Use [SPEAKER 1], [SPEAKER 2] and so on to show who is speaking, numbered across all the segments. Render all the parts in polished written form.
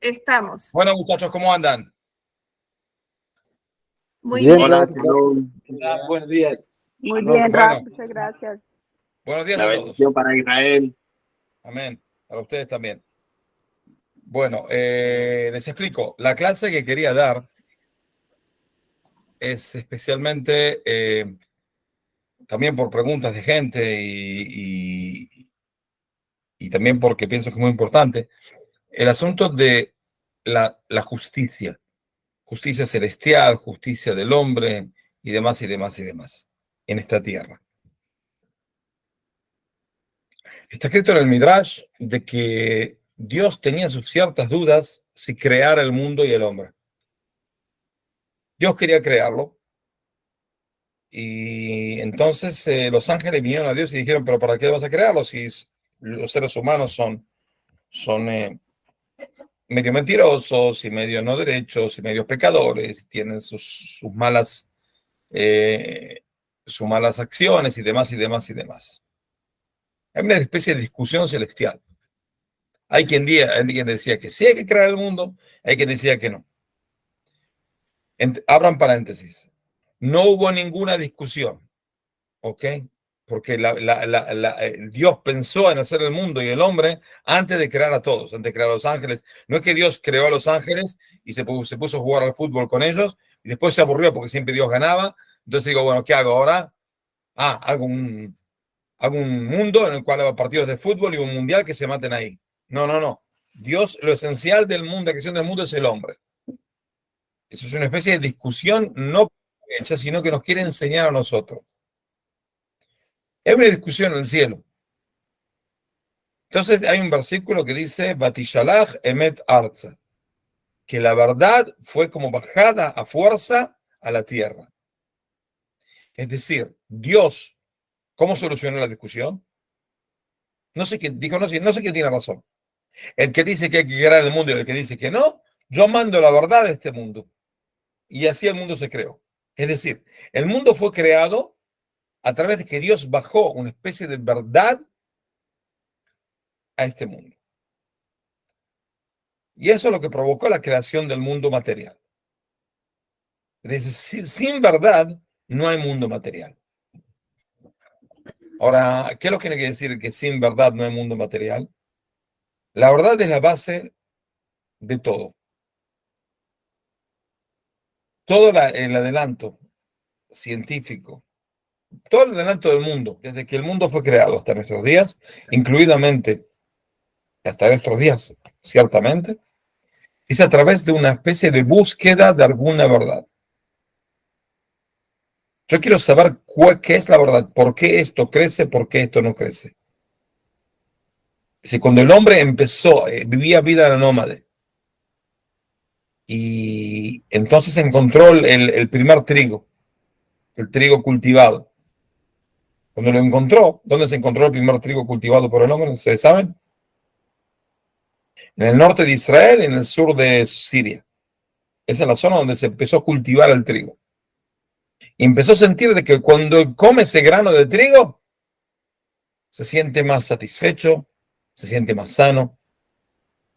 [SPEAKER 1] Estamos.
[SPEAKER 2] Bueno, muchachos, ¿cómo andan?
[SPEAKER 1] Muy
[SPEAKER 3] Bien,
[SPEAKER 1] bien.
[SPEAKER 3] Hola,
[SPEAKER 4] Buenos días.
[SPEAKER 5] Muy bien,
[SPEAKER 2] Bueno.
[SPEAKER 5] Raf, muchas gracias.
[SPEAKER 2] Buenos días
[SPEAKER 3] la
[SPEAKER 2] a todos.
[SPEAKER 3] bendición para Israel.
[SPEAKER 2] Amén. Para ustedes también. Bueno, les explico. La clase que quería dar es especialmente, también por preguntas de gente y también porque pienso que es muy importante, el asunto de la justicia. Justicia celestial, justicia del hombre y demás y demás y demás en esta tierra. Está escrito en el Midrash de que Dios tenía sus ciertas dudas si creara el mundo y el hombre. Dios quería crearlo y entonces los ángeles vinieron a Dios y dijeron, pero ¿para qué vas a crearlo si los seres humanos son medio mentirosos y medio no derechos y medio pecadores, tienen sus malas acciones y demás y demás y demás? Hay una especie de discusión celestial. Hay quien decía que sí hay que crear el mundo, hay quien decía que no. Abran paréntesis. No hubo ninguna discusión, ¿ok? Porque Dios pensó en hacer el mundo y el hombre antes de crear a todos, antes de crear a los ángeles. No es que Dios creó a los ángeles y se puso a jugar al fútbol con ellos y después se aburrió porque siempre Dios ganaba. Entonces digo, bueno, ¿qué hago ahora? Hago un mundo en el cual hay partidos de fútbol y un mundial que se maten ahí. No. Dios, lo esencial del mundo, la creación del mundo es el hombre. Eso es una especie de discusión no hecha, sino que nos quiere enseñar a nosotros. Es una discusión en el cielo. Entonces hay un versículo que dice, Batishalach emet arza, que la verdad fue como bajada a fuerza a la tierra. Es decir, Dios, ¿cómo solucionó la discusión? No sé quién dijo, no sé quién tiene razón. El que dice que hay que crear el mundo y el que dice que no, yo mando la verdad de este mundo. Y así el mundo se creó. Es decir, el mundo fue creado a través de que Dios bajó una especie de verdad a este mundo. Y eso es lo que provocó la creación del mundo material. Es decir, sin verdad no hay mundo material. Ahora, ¿qué es lo que quiere decir que sin verdad no hay mundo material? La verdad es la base de todo. Todo el adelanto científico, todo el adelanto del mundo, desde que el mundo fue creado hasta nuestros días, incluidamente hasta nuestros días, ciertamente, es a través de una especie de búsqueda de alguna verdad. Yo quiero saber qué es la verdad, por qué esto crece, por qué esto no crece. Si cuando el hombre empezó, vivía vida nómade, y entonces encontró el primer trigo, el trigo cultivado. Cuando lo encontró, ¿dónde se encontró el primer trigo cultivado por el hombre? ¿Ustedes saben? En el norte de Israel y en el sur de Siria. Esa es la zona donde se empezó a cultivar el trigo. Y empezó a sentir de que cuando come ese grano de trigo, se siente más satisfecho, se siente más sano,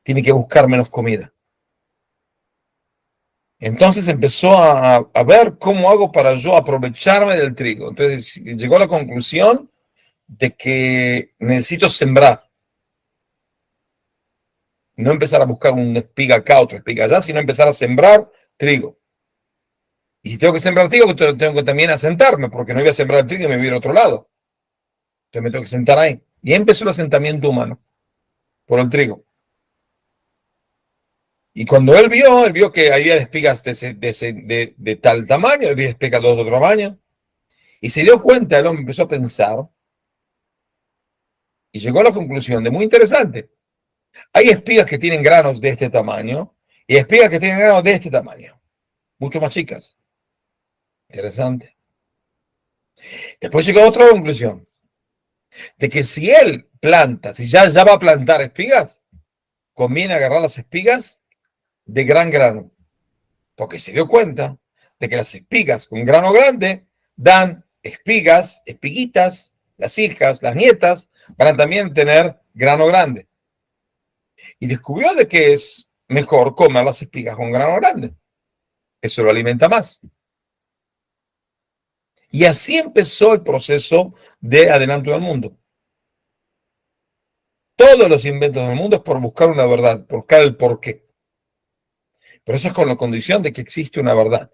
[SPEAKER 2] tiene que buscar menos comida. Entonces empezó a ver cómo hago para yo aprovecharme del trigo. Entonces llegó a la conclusión de que necesito sembrar. No empezar a buscar una espiga acá, otra espiga allá, sino empezar a sembrar trigo. Y si tengo que sembrar trigo, tengo que también asentarme, porque no voy a sembrar el trigo y me voy a ir a otro lado. Entonces me tengo que sentar ahí. Y empezó el asentamiento humano por el trigo. Y cuando él vio que había espigas de tal tamaño, había espigas de otro tamaño, y se dio cuenta, el hombre empezó a pensar, y llegó a la conclusión de muy interesante. Hay espigas que tienen granos de este tamaño, y espigas que tienen granos de este tamaño, mucho más chicas. Interesante. Después llegó a otra conclusión, de que si él planta, si ya va a plantar espigas, conviene agarrar las espigas de gran grano, porque se dio cuenta de que las espigas con grano grande dan espigas, espiguitas, las hijas, las nietas, van a también tener grano grande. Y descubrió de que mejor comer las espigas con grano grande. Eso lo alimenta más. Y así empezó el proceso de adelanto del mundo. Todos los inventos del mundo es por buscar una verdad, por buscar el porqué. Pero eso es con la condición de que existe una verdad.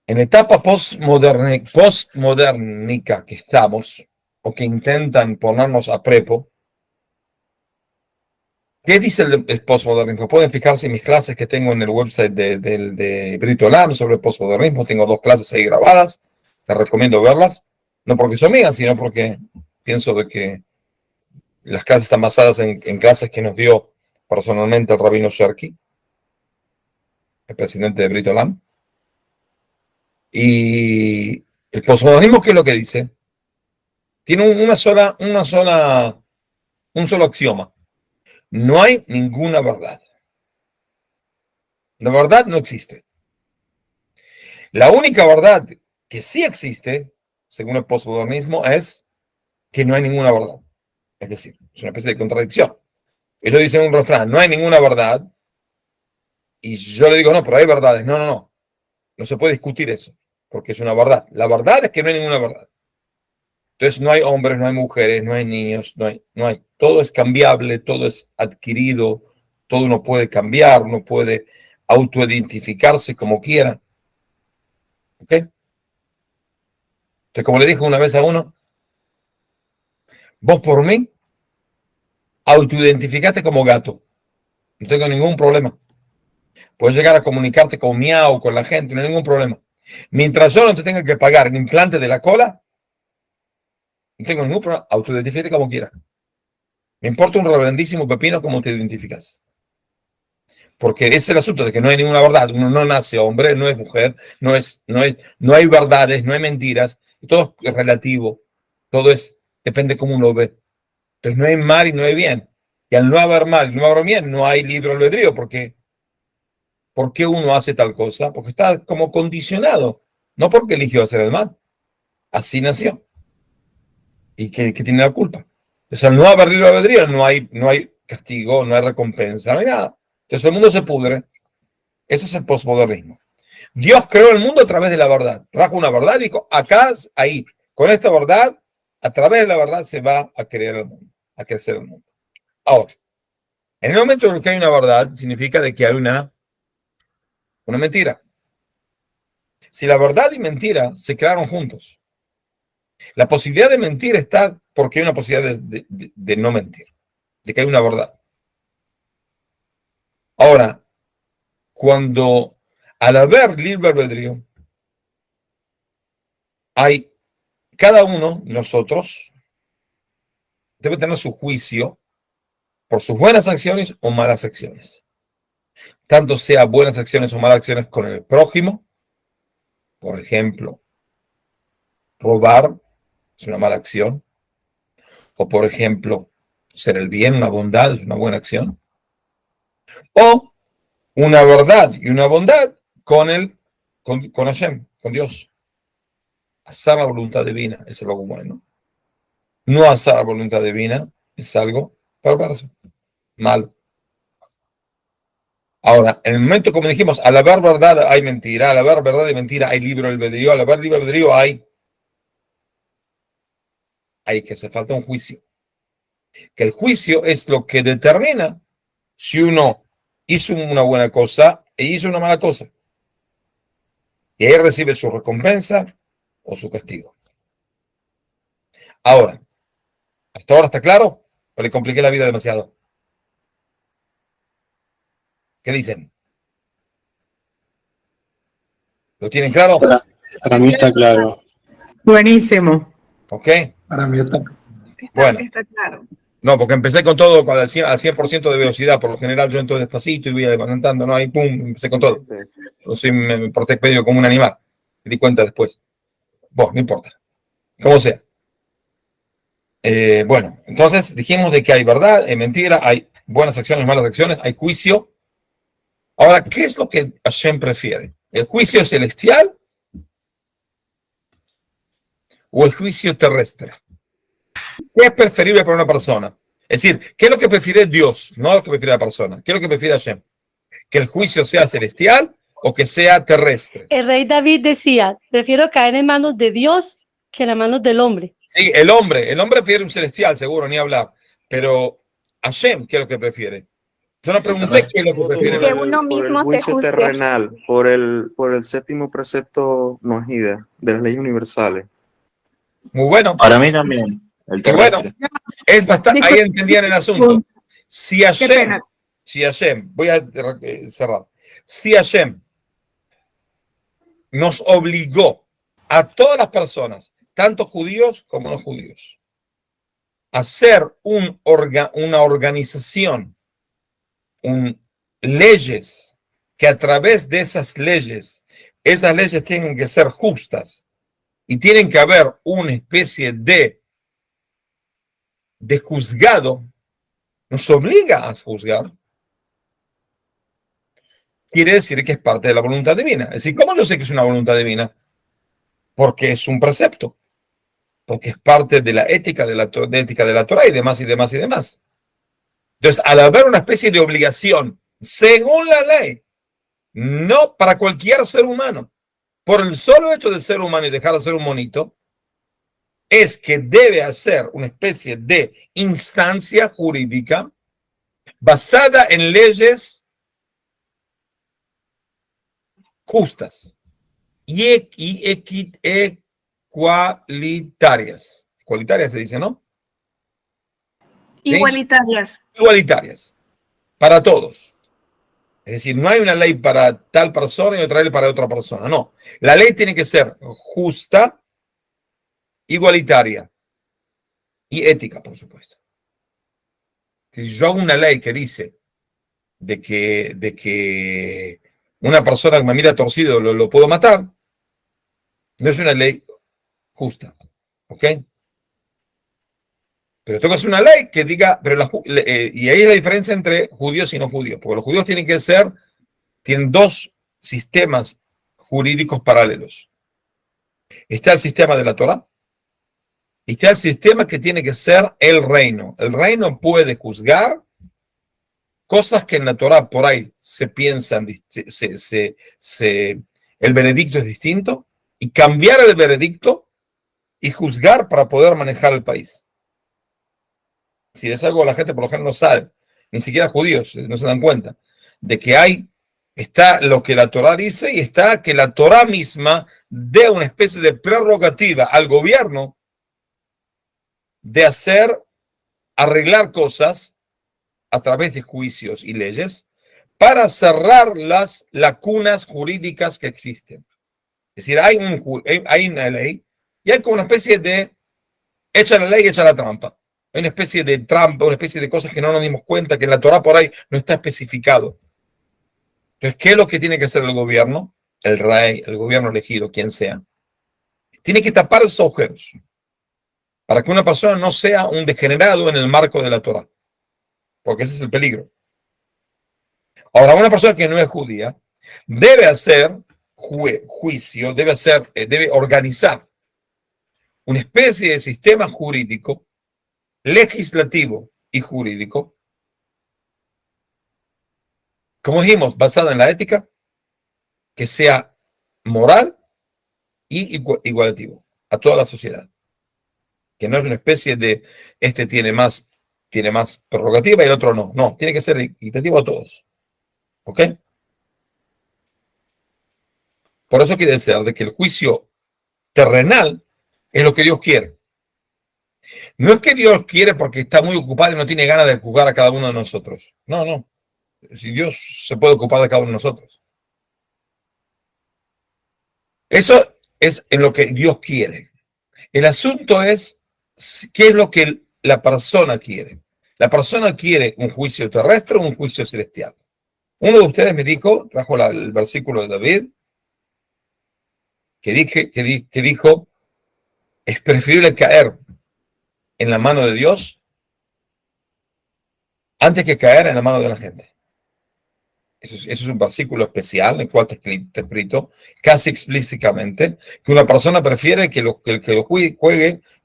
[SPEAKER 2] En la etapa postmodernica que estamos, o que intentan ponernos a prepo, ¿qué dice el postmodernismo? Pueden fijarse en mis clases que tengo en el website de Brito Lam sobre el postmodernismo. Tengo 2 clases ahí grabadas. Les recomiendo verlas. No porque son mías, sino porque pienso de que las clases están basadas en clases que nos dio personalmente el rabino Sherky, el presidente de Brito Lam. Y el postmodernismo, ¿qué es lo que dice? Tiene un solo axioma. No hay ninguna verdad. La verdad no existe. La única verdad que sí existe, según el postmodernismo, es que no hay ninguna verdad. Es decir, es una especie de contradicción. Ellos dicen un refrán, no hay ninguna verdad, y yo le digo, no, pero hay verdades. No, no, no. No se puede discutir eso, porque es una verdad. La verdad es que no hay ninguna verdad. Entonces no hay hombres, no hay mujeres, no hay niños, no hay. Todo es cambiable, todo es adquirido, todo uno puede cambiar, uno puede autoidentificarse como quiera. ¿Ok? Entonces, como le dije una vez a uno, vos por mí, autoidentificate como gato. No tengo ningún problema. Puedes llegar a comunicarte con miau, con la gente, no hay ningún problema. Mientras yo no te tenga que pagar el implante de la cola, no tengo ningún problema. Autoidentifícate como quieras. Me importa un reverendísimo pepino cómo te identificas. Porque ese es el asunto de que no hay ninguna verdad. Uno no nace hombre, no es mujer, no hay verdades, no hay mentiras. Todo es relativo. Todo depende cómo uno ve. Entonces no hay mal y no hay bien. Y al no haber mal y no haber bien, no hay libre albedrío. Porque ¿por qué uno hace tal cosa? Porque está como condicionado. No porque eligió hacer el mal. Así nació. ¿Y que tiene la culpa? Entonces al no haber libre albedrío, no hay castigo, no hay recompensa, no hay nada. Entonces el mundo se pudre. Eso es el postmodernismo. Dios creó el mundo a través de la verdad. Trajo una verdad y dijo, acá, ahí, con esta verdad, a través de la verdad se va a crear el mundo, a crecer el mundo. Ahora, en el momento en que hay una verdad, significa de que hay una mentira. Si la verdad y mentira se crearon juntos, la posibilidad de mentir está porque hay una posibilidad de no mentir, de que hay una verdad. Ahora, cuando al haber libre albedrío, hay cada uno, nosotros, debe tener su juicio por sus buenas acciones o malas acciones. Tanto sea buenas acciones o malas acciones con el prójimo, por ejemplo, robar es una mala acción, o por ejemplo, hacer el bien, una bondad es una buena acción, o una verdad y una bondad con Hashem, con Dios. Hacer la voluntad divina es algo bueno. No hacer la voluntad divina es algo perverso, malo. Ahora, en el momento, como dijimos, al haber verdad hay mentira, al haber verdad y mentira hay libre albedrío, al haber libre albedrío hay que hacer falta un juicio. Que el juicio es lo que determina si uno hizo una buena cosa e hizo una mala cosa. Y ahí recibe su recompensa o su castigo. Ahora, ¿hasta ahora está claro? ¿O le compliqué la vida demasiado? ¿Qué dicen? ¿Lo tienen claro?
[SPEAKER 1] Para mí está claro.
[SPEAKER 3] Buenísimo.
[SPEAKER 2] ¿Ok?
[SPEAKER 4] Para mí está.
[SPEAKER 2] Bueno.
[SPEAKER 3] Está claro.
[SPEAKER 2] No, porque empecé con todo al 100% de velocidad. Por lo general yo entro despacito y voy levantando, ¿no? Ahí, pum, empecé con todo. Entonces me porté medio como un animal. Me di cuenta después. Bueno, no importa. Como sea. Bueno, entonces dijimos de que hay verdad, hay mentira, hay buenas acciones, malas acciones, hay juicio. Ahora, ¿qué es lo que Hashem prefiere? ¿El juicio celestial o el juicio terrestre? ¿Qué es preferible para una persona? Es decir, ¿qué es lo que prefiere Dios? No lo que prefiere la persona. ¿Qué es lo que prefiere Hashem? ¿Que el juicio sea celestial o que sea terrestre?
[SPEAKER 5] El rey David decía, prefiero caer en manos de Dios que en las manos del hombre.
[SPEAKER 2] Sí, el hombre prefiere un celestial, seguro, ni hablar. Pero Hashem, ¿qué es lo que prefiere? Yo no pregunté qué es lo que prefiere.
[SPEAKER 6] Que uno mismo se
[SPEAKER 7] juicio
[SPEAKER 6] juzgue.
[SPEAKER 7] terrenal, por el séptimo precepto noahide de las leyes universales.
[SPEAKER 2] Muy bueno.
[SPEAKER 8] Para mí también, el
[SPEAKER 2] Y bueno,
[SPEAKER 8] terrestre.
[SPEAKER 2] es bastante, ahí entendían el asunto. Si
[SPEAKER 3] pena.
[SPEAKER 2] Hashem, voy a cerrar. Si Hashem nos obligó a todas las personas, tanto judíos como no judíos, a hacer una organización, leyes, que a través de esas leyes tienen que ser justas y tienen que haber una especie de juzgado, nos obliga a juzgar, quiere decir que es parte de la voluntad divina. Es decir, ¿cómo yo sé que es una voluntad divina? Porque es un precepto, porque es parte de la ética de la Torah y demás y demás y demás. Entonces, al haber una especie de obligación, según la ley, no para cualquier ser humano, por el solo hecho de ser humano y dejar de ser un monito, es que debe hacer una especie de instancia jurídica basada en leyes justas y ecualitarias. Ecualitarias se dice, ¿no? ¿Sí?
[SPEAKER 3] Igualitarias.
[SPEAKER 2] Igualitarias para todos. Es decir, no hay una ley para tal persona y otra ley para otra persona. No, la ley tiene que ser justa, igualitaria y ética, por supuesto. Si yo hago una ley que dice de que una persona que me mira torcido lo puedo matar, no es una ley justa, ¿ok? Pero tengo que hacer una ley que diga, y ahí es la diferencia entre judíos y no judíos, porque los judíos tienen dos sistemas jurídicos paralelos. Está el sistema de la Torah y está el sistema que tiene que ser el reino. El reino puede juzgar cosas que en la Torah por ahí se piensan, el veredicto es distinto, y cambiar el veredicto y juzgar para poder manejar el país. Si es algo la gente por lo general no sabe, ni siquiera judíos no se dan cuenta, de que está lo que la Torah dice y está que la Torah misma dé una especie de prerrogativa al gobierno de arreglar cosas a través de juicios y leyes para cerrar las lagunas jurídicas que existen. Es decir, hay una ley y hay como una especie de echa la ley, echa la trampa. Hay una especie de trampa, una especie de cosas que no nos dimos cuenta, que en la Torah por ahí no está especificado. Entonces, ¿qué es lo que tiene que hacer el gobierno? El rey, el gobierno elegido, quien sea. Tiene que tapar esos agujeros para que una persona no sea un degenerado en el marco de la Torah. Porque ese es el peligro. Ahora, una persona que no es judía debe hacer juicio, debe organizar una especie de sistema jurídico, legislativo y jurídico, como dijimos, basado en la ética, que sea moral y igualativo a toda la sociedad. Que no es una especie de tiene más prerrogativa y el otro no. No, tiene que ser equitativo a todos. ¿Ok? Por eso quiere decir de que el juicio terrenal es lo que Dios quiere. No es que Dios quiere porque está muy ocupado y no tiene ganas de juzgar a cada uno de nosotros. No, no. Si Dios se puede ocupar de cada uno de nosotros. Eso es en lo que Dios quiere. El asunto es qué es lo que la persona quiere. La persona quiere un juicio terrestre o un juicio celestial. Uno de ustedes me dijo, trajo el versículo de David, que dijo, es preferible caer en la mano de Dios antes que caer en la mano de la gente. Eso es un versículo especial en el cual está escrito casi explícitamente que una persona prefiere que el que lo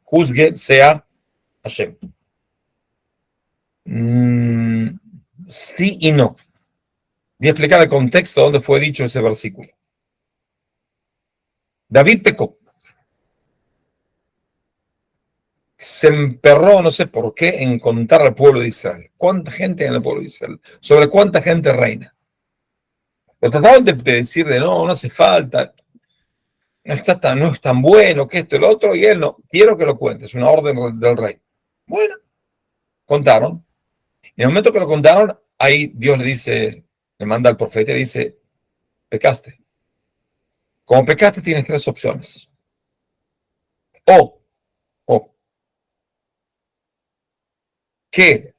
[SPEAKER 2] juzgue sea Hashem. Sí y no. Voy a explicar el contexto donde fue dicho ese versículo. David pecó. Se emperró, no sé por qué, en contar al pueblo de Israel. ¿Cuánta gente hay en el pueblo de Israel? ¿Sobre cuánta gente reina? Lo trataban de decirle, no hace falta, no es tan bueno que esto y lo otro, y él no, quiero que lo cuentes, es una orden del rey. Bueno, contaron. En el momento que lo contaron, ahí Dios le dice, le manda al profeta y le dice, pecaste. Como pecaste tienes tres opciones. O que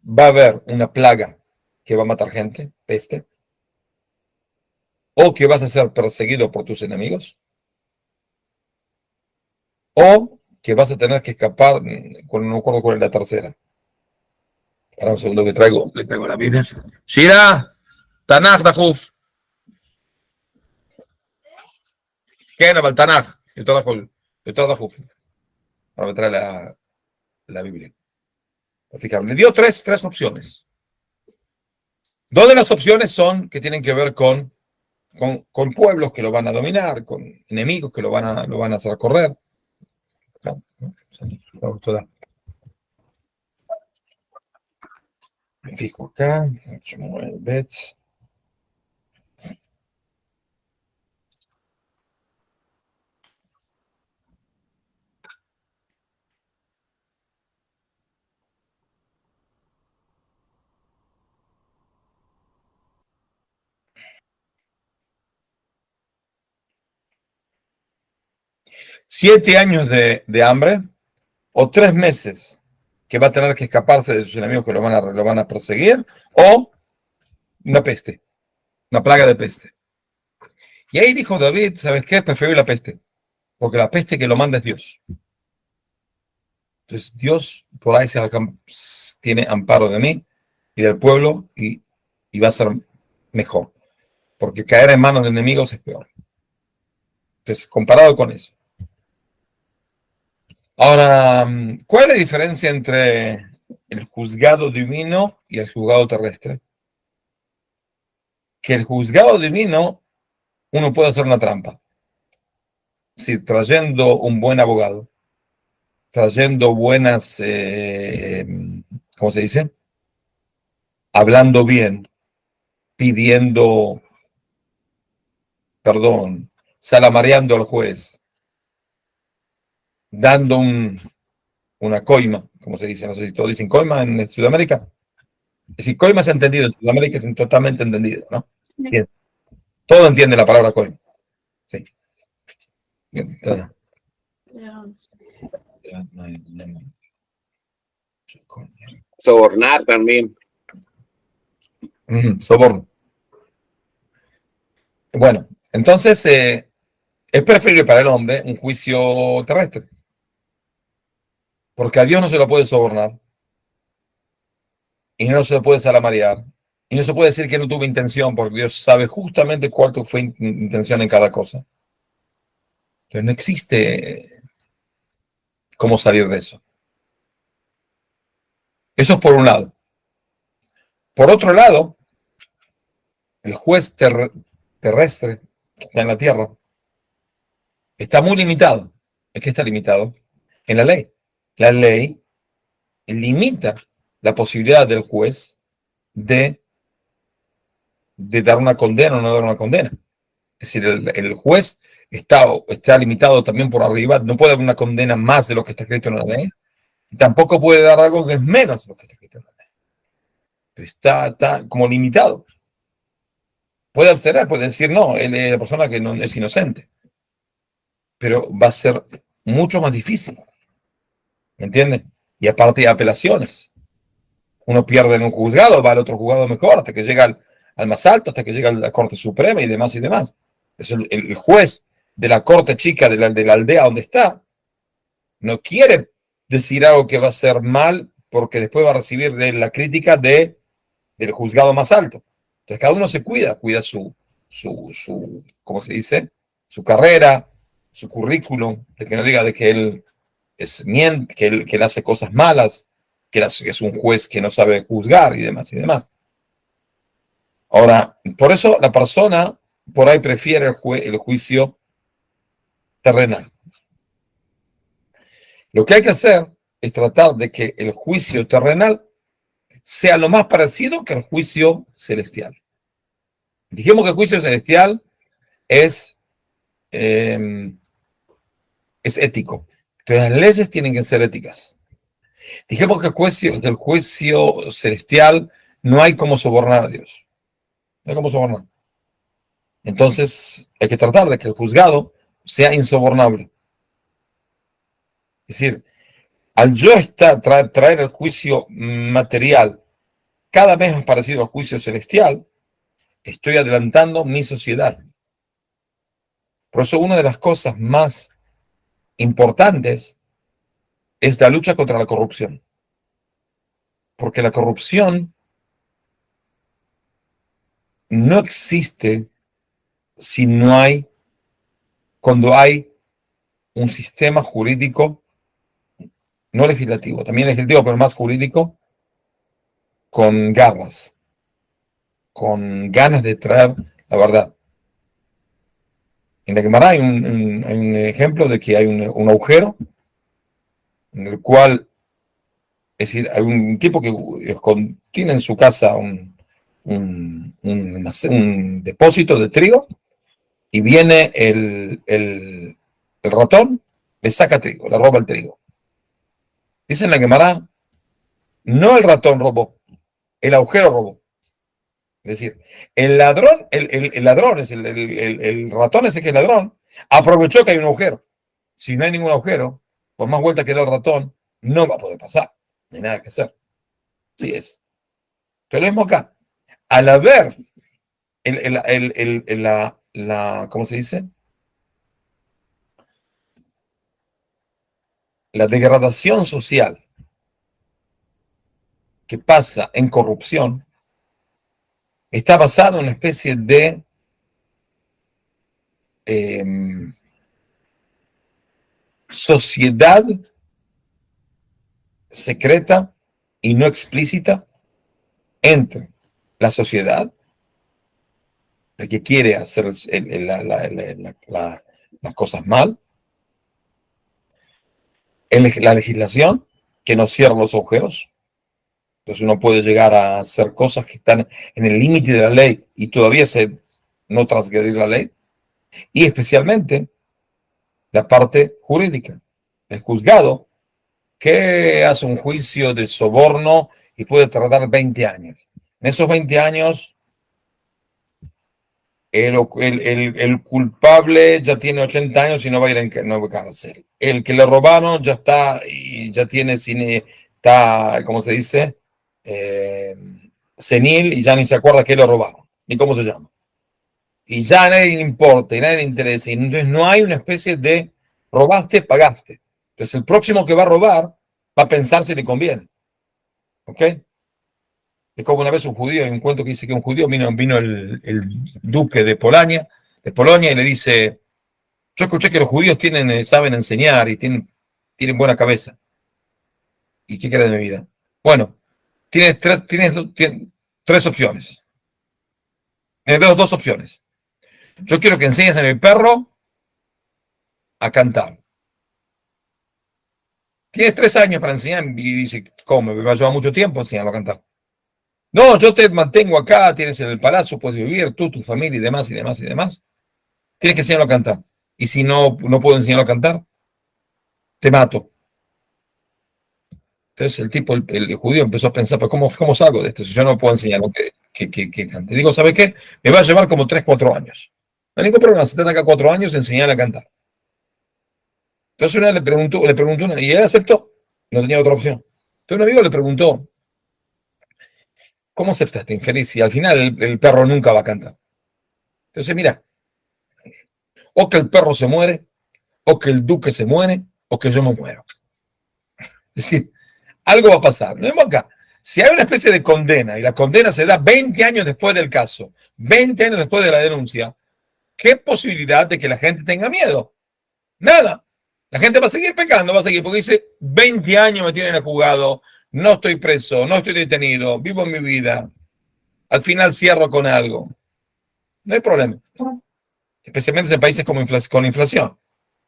[SPEAKER 2] va a haber una plaga que va a matar gente, peste, o que vas a ser perseguido por tus enemigos, o que vas a tener que escapar, no me acuerdo cuál es la tercera. Ahora un segundo que le traigo la Biblia. Shira, Tanaj Dahuf. ¿Qué era el Tanaj? De toda Dahuf. Para me trae la Biblia. Fijaros, le dio tres opciones. Dos de las opciones son que tienen que ver con pueblos que lo van a dominar, con enemigos que lo van a hacer correr. Me fijo acá. 7 años de hambre o 3 meses que va a tener que escaparse de sus enemigos que lo van a perseguir, o una peste, una plaga de peste. Y ahí dijo David, ¿sabes qué? Prefiero la peste, porque la peste que lo manda es Dios. Entonces Dios por ahí tiene amparo de mí y del pueblo y va a ser mejor, porque caer en manos de enemigos es peor. Entonces, comparado con eso. Ahora, ¿cuál es la diferencia entre el juzgado divino y el juzgado terrestre? Que el juzgado divino uno puede hacer una trampa. Si trayendo un buen abogado, trayendo buenas, ¿cómo se dice? Hablando bien, pidiendo perdón, salamareando al juez, dando una coima, como se dice, no sé si todos dicen coima en Sudamérica. Es decir, coima se ha entendido, en Sudamérica es totalmente entendido, ¿no? Bien. Todo entiende la palabra coima. Sí. Bien.
[SPEAKER 6] Sobornar también.
[SPEAKER 2] Soborno. Bueno, entonces es preferible para el hombre un juicio terrestre. Porque a Dios no se lo puede sobornar. Y no se lo puede salamarear. Y no se puede decir que no tuvo intención, porque Dios sabe justamente cuál fue intención en cada cosa. Entonces no existe cómo salir de eso. Eso es por un lado. Por otro lado, el juez terrestre que está en la tierra está muy limitado. ¿Es que está limitado? En la ley. La ley limita la posibilidad del juez de dar una condena o no dar una condena. Es decir, el juez está limitado también por arriba, no puede dar una condena más de lo que está escrito en la ley, y tampoco puede dar algo que es menos de lo que está escrito en la ley. Está como limitado. Puede abstener, puede decir no, él es la persona que no es inocente, pero va a ser mucho más difícil. ¿Me entiendes? Y aparte de apelaciones. Uno pierde en un juzgado, va al otro juzgado mejor, hasta que llega al más alto, hasta que llega a la Corte Suprema y demás y demás. Es el juez de la corte chica de la aldea donde está, no quiere decir algo que va a ser mal porque después va a recibir la crítica del juzgado más alto. Entonces cada uno se cuida su ¿cómo se dice? Su carrera, su currículum, de que no diga de que él es que él hace cosas malas, es un juez que no sabe juzgar y demás y demás. Ahora, por eso la persona por ahí prefiere el juicio terrenal. Lo que hay que hacer es tratar de que el juicio terrenal sea lo más parecido que el juicio celestial. Dijimos que el juicio celestial es ético. Entonces las leyes tienen que ser éticas. Dijimos que el juicio celestial no hay como sobornar a Dios. No hay como sobornar. Entonces hay que tratar de que el juzgado sea insobornable. Es decir, al yo traer el juicio material cada vez más parecido al juicio celestial, estoy adelantando mi sociedad. Por eso una de las cosas más importantes es la lucha contra la corrupción. Porque la corrupción no existe cuando hay un sistema jurídico, no legislativo, también legislativo, pero más jurídico, con garras, con ganas de traer la verdad. En la Gemara hay un ejemplo de que hay un agujero en el cual, es decir, hay un tipo que tiene en su casa un depósito de trigo y viene el ratón, le saca trigo, le roba el trigo. Dice en la Gemara, no el ratón robó, el agujero robó. Es decir, el ladrón, el ladrón, el ratón ese que es ladrón, aprovechó que hay un agujero. Si no hay ningún agujero, por más vuelta que dé el ratón, no va a poder pasar. No hay nada que hacer. Así es. Entonces lo mismo acá. Al haber ¿cómo se dice? La degradación social que pasa en corrupción, está basado en una especie de sociedad secreta y no explícita entre la sociedad, el que quiere hacer las cosas mal, la legislación, que no cierra los agujeros. Entonces uno puede llegar a hacer cosas que están en el límite de la ley y todavía no transgredir la ley. Y especialmente la parte jurídica, el juzgado, que hace un juicio de soborno y puede tardar 20 años. En esos 20 años, el culpable ya tiene 80 años y no va a ir en cárcel. El que le robaron ya está, y ya tiene está, ¿cómo se dice? Senil y ya ni se acuerda que lo robaron, ni cómo se llama. Y ya a nadie le importa, y a nadie le interesa. Y entonces no hay una especie de robaste, pagaste. Entonces el próximo que va a robar va a pensar si le conviene. ¿Ok? Es como una vez un judío, hay un cuento que dice que un judío vino el duque de Polonia y le dice: yo escuché que los judíos saben enseñar y tienen buena cabeza. ¿Y qué quieres de mi vida? Bueno, tienes tres opciones. Me veo dos opciones. Yo quiero que enseñes a mi perro a cantar. Tienes 3 años para enseñar, y dice: ¿cómo? Me va a llevar mucho tiempo enseñarlo a cantar. No, yo te mantengo acá, tienes en el palacio, puedes vivir, tú, tu familia y demás, y demás, y demás. Tienes que enseñarlo a cantar. Y si no puedo enseñarlo a cantar, te mato. Entonces el judío empezó a pensar: ¿pero cómo salgo de esto? Si yo no puedo enseñarlo que cante. Digo: ¿sabe qué? Me va a llevar como 3, 4 años. No hay ningún problema, se trata acá 4 años enseñarle a cantar. Entonces una vez le preguntó una, y él aceptó, no tenía otra opción. Entonces un amigo le preguntó: ¿cómo aceptaste, infeliz? Si al final el perro nunca va a cantar. Entonces mira, o que el perro se muere, o que el duque se muere, o que yo me muero. Es decir, algo va a pasar. No es acá. Si hay una especie de condena, y la condena se da 20 años después del caso, 20 años después de la denuncia, ¿qué posibilidad de que la gente tenga miedo? Nada. La gente va a seguir pecando, va a seguir, porque dice: 20 años me tienen juzgado, no estoy preso, no estoy detenido, vivo mi vida, al final cierro con algo. No hay problema. Especialmente en países como con inflación.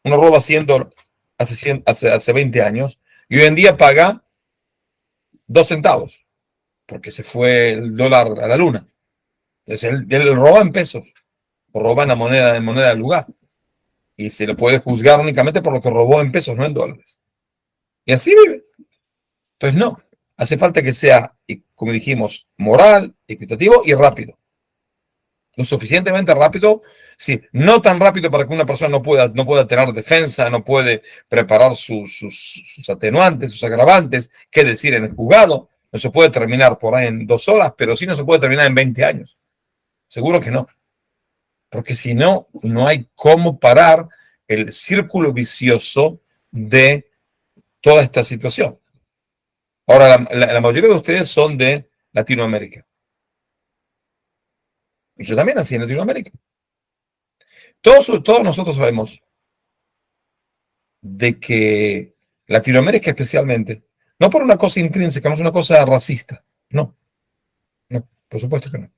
[SPEAKER 2] Uno roba $100 hace 20 años y hoy en día paga 2 centavos porque se fue el dólar a la luna. Entonces él roba en pesos o roba en moneda del lugar y se le puede juzgar únicamente por lo que robó en pesos, no en dólares. Y así vive. Entonces no, hace falta que sea, como dijimos, moral, equitativo y rápido. Lo suficientemente rápido, sí, no tan rápido para que una persona no pueda tener defensa, no puede preparar sus atenuantes, sus agravantes, qué decir en el juzgado. No se puede terminar por ahí en 2 horas, pero sí no se puede terminar en 20 años. Seguro que no. Porque si no, no hay cómo parar el círculo vicioso de toda esta situación. Ahora, la mayoría de ustedes son de Latinoamérica. Y yo también nací en Latinoamérica. Todos nosotros sabemos de que Latinoamérica especialmente, no por una cosa intrínseca, no es una cosa racista, no, por supuesto que no.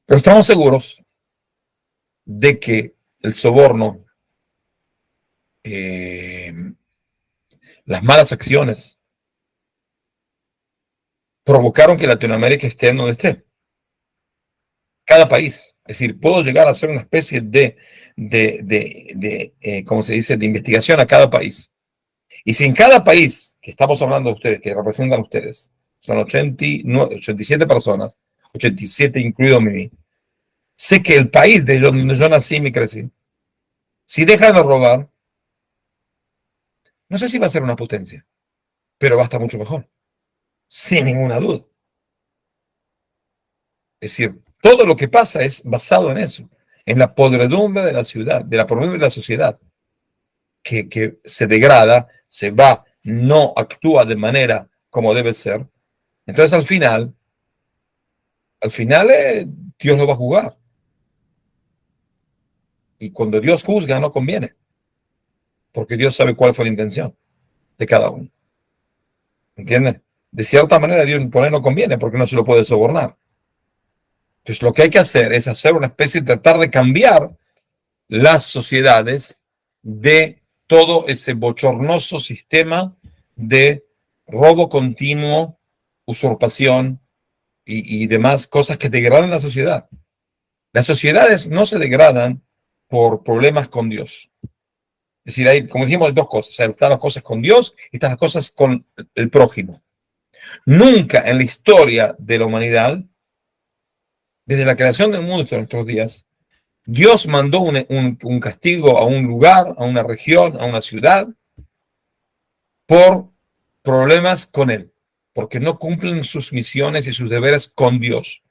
[SPEAKER 2] Pero estamos seguros de que el soborno, las malas acciones, provocaron que Latinoamérica esté en donde esté. Cada país. Es decir, puedo llegar a hacer una especie de ¿cómo se dice?, de investigación a cada país. Y si en cada país que estamos hablando de ustedes, que representan ustedes, son 87 personas, 87 incluido mí, sé que el país de donde yo nací y me crecí, si deja de robar, no sé si va a ser una potencia, pero va a estar mucho mejor, sin ninguna duda. Es decir, todo lo que pasa es basado en eso, en la podredumbre de la ciudad, de la podredumbre de la sociedad, que se degrada, se va, no actúa de manera como debe ser. Entonces al final Dios lo va a juzgar. Y cuando Dios juzga no conviene, porque Dios sabe cuál fue la intención de cada uno. ¿Entiendes? De cierta manera Dios por ahí no conviene, porque no se lo puede sobornar. Entonces lo que hay que hacer es hacer una especie de tratar de cambiar las sociedades de todo ese bochornoso sistema de robo continuo, usurpación y demás cosas que degradan la sociedad. Las sociedades no se degradan por problemas con Dios. Es decir, hay, como dijimos, 2 cosas. Están las cosas con Dios y están las cosas con el prójimo. Nunca en la historia de la humanidad, desde la creación del mundo hasta nuestros días, Dios mandó un castigo a un lugar, a una región, a una ciudad, por problemas con Él, porque no cumplen sus misiones y sus deberes con Dios.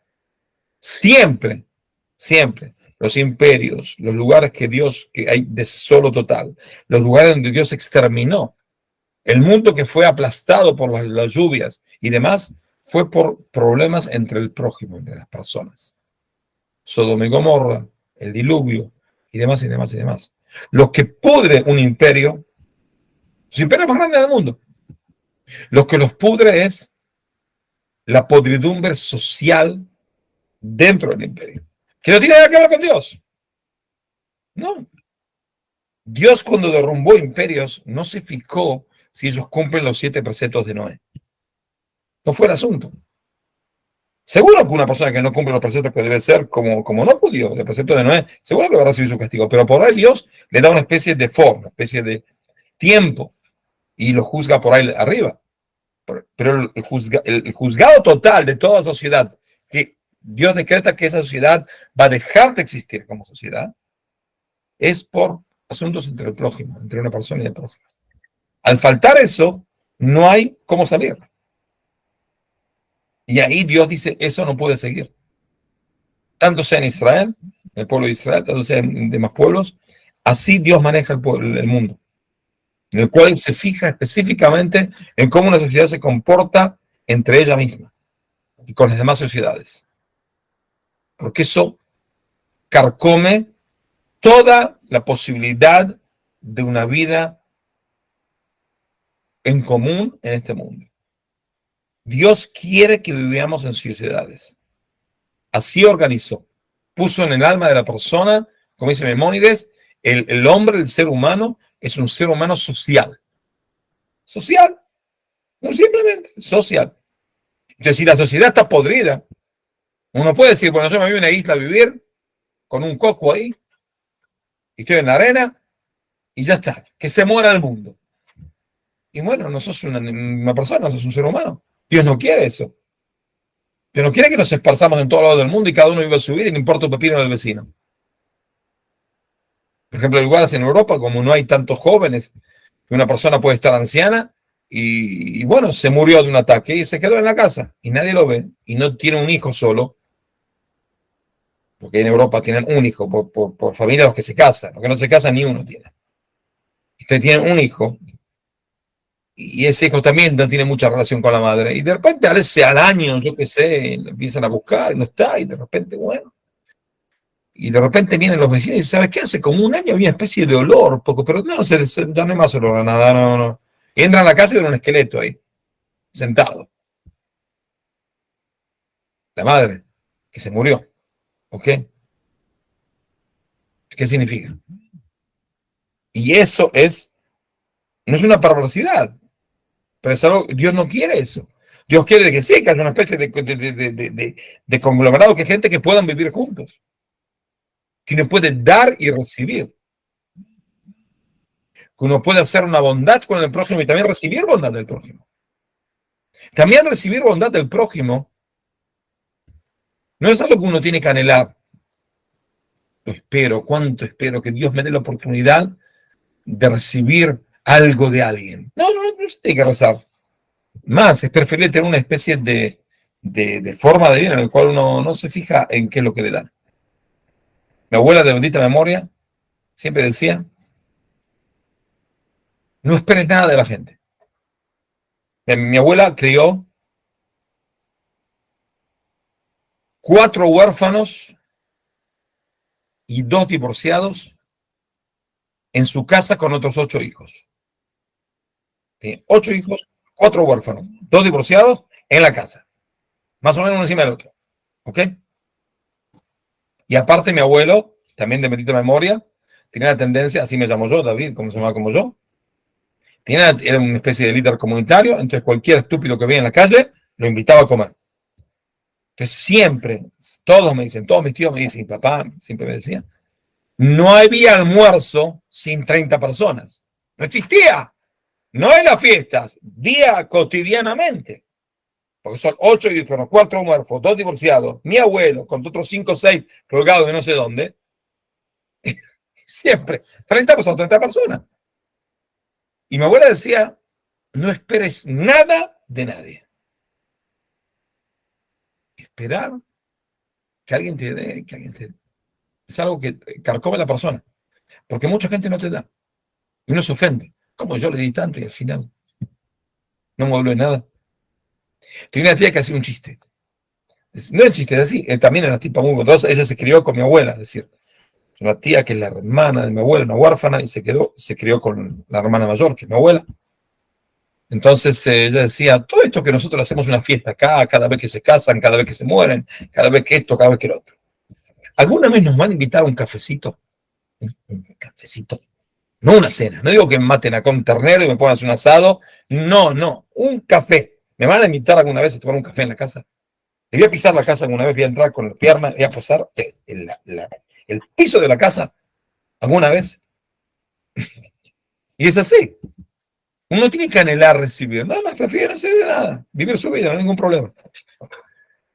[SPEAKER 2] Siempre, siempre, los imperios, los lugares que hay desolo total, los lugares donde Dios exterminó, el mundo que fue aplastado por las lluvias y demás, fue por problemas entre el prójimo, entre las personas. Sodoma y Gomorra, el diluvio, y demás, y demás, y demás. Lo que pudre un imperio, los imperios más grandes del mundo, lo que los pudre es la podridumbre social dentro del imperio, que no tiene nada que ver con Dios. No. Dios, cuando derrumbó imperios, no se fijó si ellos cumplen los 7 preceptos de Noé. No fue el asunto. Seguro que una persona que no cumple los preceptos que debe ser, como no judío, el precepto de Noé, seguro que va a recibir su castigo, pero por ahí Dios le da una especie de forma, una especie de tiempo, y lo juzga por ahí arriba. Pero el juzgado total de toda sociedad, que Dios decreta que esa sociedad va a dejar de existir como sociedad, es por asuntos entre el prójimo, entre una persona y el prójimo. Al faltar eso, no hay cómo salir. Y ahí Dios dice, eso no puede seguir. Tanto sea en Israel, el pueblo de Israel, tanto sea en demás pueblos, así Dios maneja el mundo, en el cual se fija específicamente en cómo una sociedad se comporta entre ella misma y con las demás sociedades. Porque eso carcome toda la posibilidad de una vida en común en este mundo. Dios quiere que vivamos en sociedades. Así organizó. Puso en el alma de la persona, como dice Memónides, el hombre, el ser humano, es un ser humano social. Social. No simplemente social. Entonces, si la sociedad está podrida, uno puede decir, bueno, yo me voy a una isla a vivir con un coco ahí, y estoy en la arena, y ya está, que se muera el mundo. Y bueno, no sos una persona, sos un ser humano. Dios no quiere eso. Dios no quiere que nos esparzamos en todos lados del mundo y cada uno viva su vida y no importa un pepino del vecino. Por ejemplo, en lugares en Europa, como no hay tantos jóvenes, una persona puede estar anciana y bueno, se murió de un ataque y se quedó en la casa y nadie lo ve y no tiene un hijo solo, porque en Europa tienen un hijo por familia los que se casan, los que no se casan ni uno tiene. Ustedes tienen un hijo y ese hijo también no tiene mucha relación con la madre y de repente a veces al año, yo qué sé, le empiezan a buscar y no está y de repente, bueno. Y de repente vienen los vecinos y dicen, ¿sabes qué? Hace como un año había una especie de olor, poco, pero no, ya no hay más olor a nada, no, no. Y entran a la casa y ven un esqueleto ahí, sentado. La madre, que se murió. ¿Ok? ¿Qué significa? Y eso no es una perversidad, pero es algo, Dios no quiere eso. Dios quiere que sí, que haya una especie de conglomerado, que gente que puedan vivir juntos. Que uno puede dar y recibir. Que uno puede hacer una bondad con el prójimo y también recibir bondad del prójimo. También recibir bondad del prójimo no es algo que uno tiene que anhelar. Cuánto espero que Dios me dé la oportunidad de recibir algo de alguien. No se tiene que rezar. Más, es preferible tener una especie de forma de vida en la cual uno no se fija en qué es lo que le dan. Mi abuela de bendita memoria siempre decía, no esperes nada de la gente. Mi abuela crió 4 huérfanos y 2 divorciados en su casa con otros 8 hijos. 8 hijos, 4 huérfanos, 2 divorciados en la casa. Más o menos uno encima del otro. ¿Ok? Y aparte mi abuelo, también de bendita memoria, tenía la tendencia, así me llamo yo, David, como se llama como yo, era una especie de líder comunitario, entonces cualquier estúpido que veía en la calle lo invitaba a comer. Entonces siempre, todos me dicen, todos mis tíos me dicen, papá siempre me decía, no había almuerzo sin 30 personas. No existía. No en las fiestas, día cotidianamente. Porque son 8 hijos, 4 muertos, 2 divorciados, mi abuelo, con otros 5 o 6 colgados de no sé dónde. Siempre, 30 personas, 30 personas. Y mi abuela decía, no esperes nada de nadie. Esperar que alguien te dé, es algo que carcome a la persona. Porque mucha gente no te da. Y uno se ofende. Como yo le di tanto y al final no me vuelve nada. Tenía una tía que hacía un chiste. No es chiste, es así. Él también era tipo muy bondosa. Ella se crió con mi abuela, es decir, una tía que es la hermana de mi abuela, una huérfana, y se crió con la hermana mayor, que es mi abuela. Entonces ella decía, todo esto que nosotros hacemos una fiesta acá, cada vez que se casan, cada vez que se mueren, cada vez que esto, cada vez que lo otro. ¿Alguna vez nos van a invitar a un cafecito? Un cafecito. No una cena. No digo que me maten acá un ternero y me pongan un asado. No. Un café. ¿Me van a invitar alguna vez a tomar un café en la casa? Le voy a pisar la casa alguna vez, voy a entrar con las piernas, voy a pasar el piso de la casa alguna vez. Y es así. Uno tiene que anhelar recibir. No, prefiere no hacer nada. Vivir su vida, no hay ningún problema.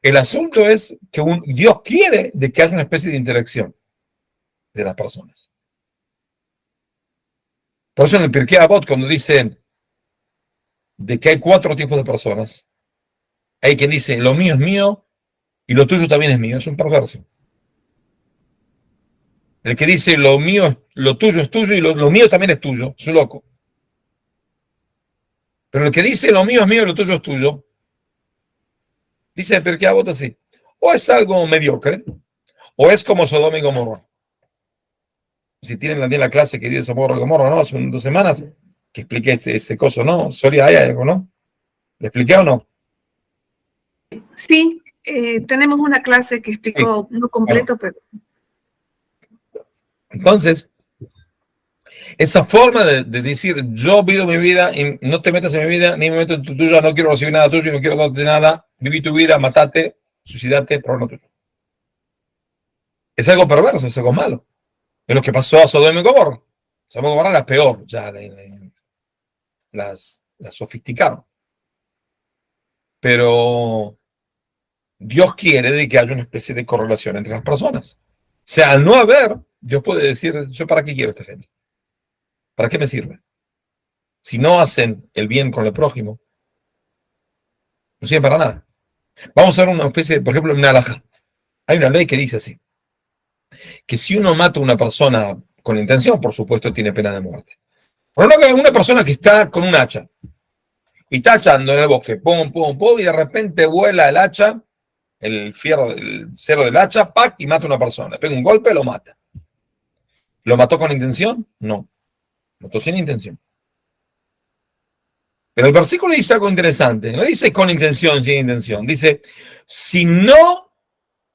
[SPEAKER 2] El asunto es que Dios quiere de que haya una especie de interacción de las personas. Por eso en el Pirkei Avot, cuando dicen de que hay 4 tipos de personas, hay quien dice, lo mío es mío y lo tuyo también es mío. Es un perverso. El que dice, lo tuyo es tuyo y lo mío también es tuyo, es un loco. Pero el que dice, lo mío es mío y lo tuyo es tuyo, dice el Pirkei Avot así, o es algo mediocre, o es como Sodoma y Gomorra. Si tienen la clase que dice Sodoma y Gomorra, ¿no? Hace 2 semanas que expliqué ese coso, ¿no? Soria, ¿hay algo, no? ¿Le expliqué o no?
[SPEAKER 6] Sí, tenemos una clase que explicó, no completo, pero...
[SPEAKER 2] Entonces, esa forma de decir, yo vivo mi vida y no te metas en mi vida, ni me meto en tu tuya, no quiero recibir nada tuyo, no quiero darte nada, viví tu vida, matate, suicidate, problema tuyo. Es algo perverso, es algo malo. Es lo que pasó a Sodoma y Gomorra. Sodoma y Gomorra era peor, ya las sofisticaron. Pero Dios quiere de que haya una especie de correlación entre las personas. O sea, al no haber, Dios puede decir, ¿yo para qué quiero a esta gente? ¿Para qué me sirve? Si no hacen el bien con el prójimo, no sirve para nada. Vamos a ver una especie de, por ejemplo, una halajá. Hay una ley que dice así, que si uno mata a una persona con intención, por supuesto, tiene pena de muerte. Pero no que una persona que está con un hacha y está echando en el bosque, pum, pum, pum, y de repente vuela el hacha, el fierro, el cero del hacha, ¡pac! Y mata a una persona. Le pega un golpe, lo mata. ¿Lo mató con intención? No. Mató sin intención. Pero el versículo dice algo interesante. No dice con intención, sin intención. Dice, si no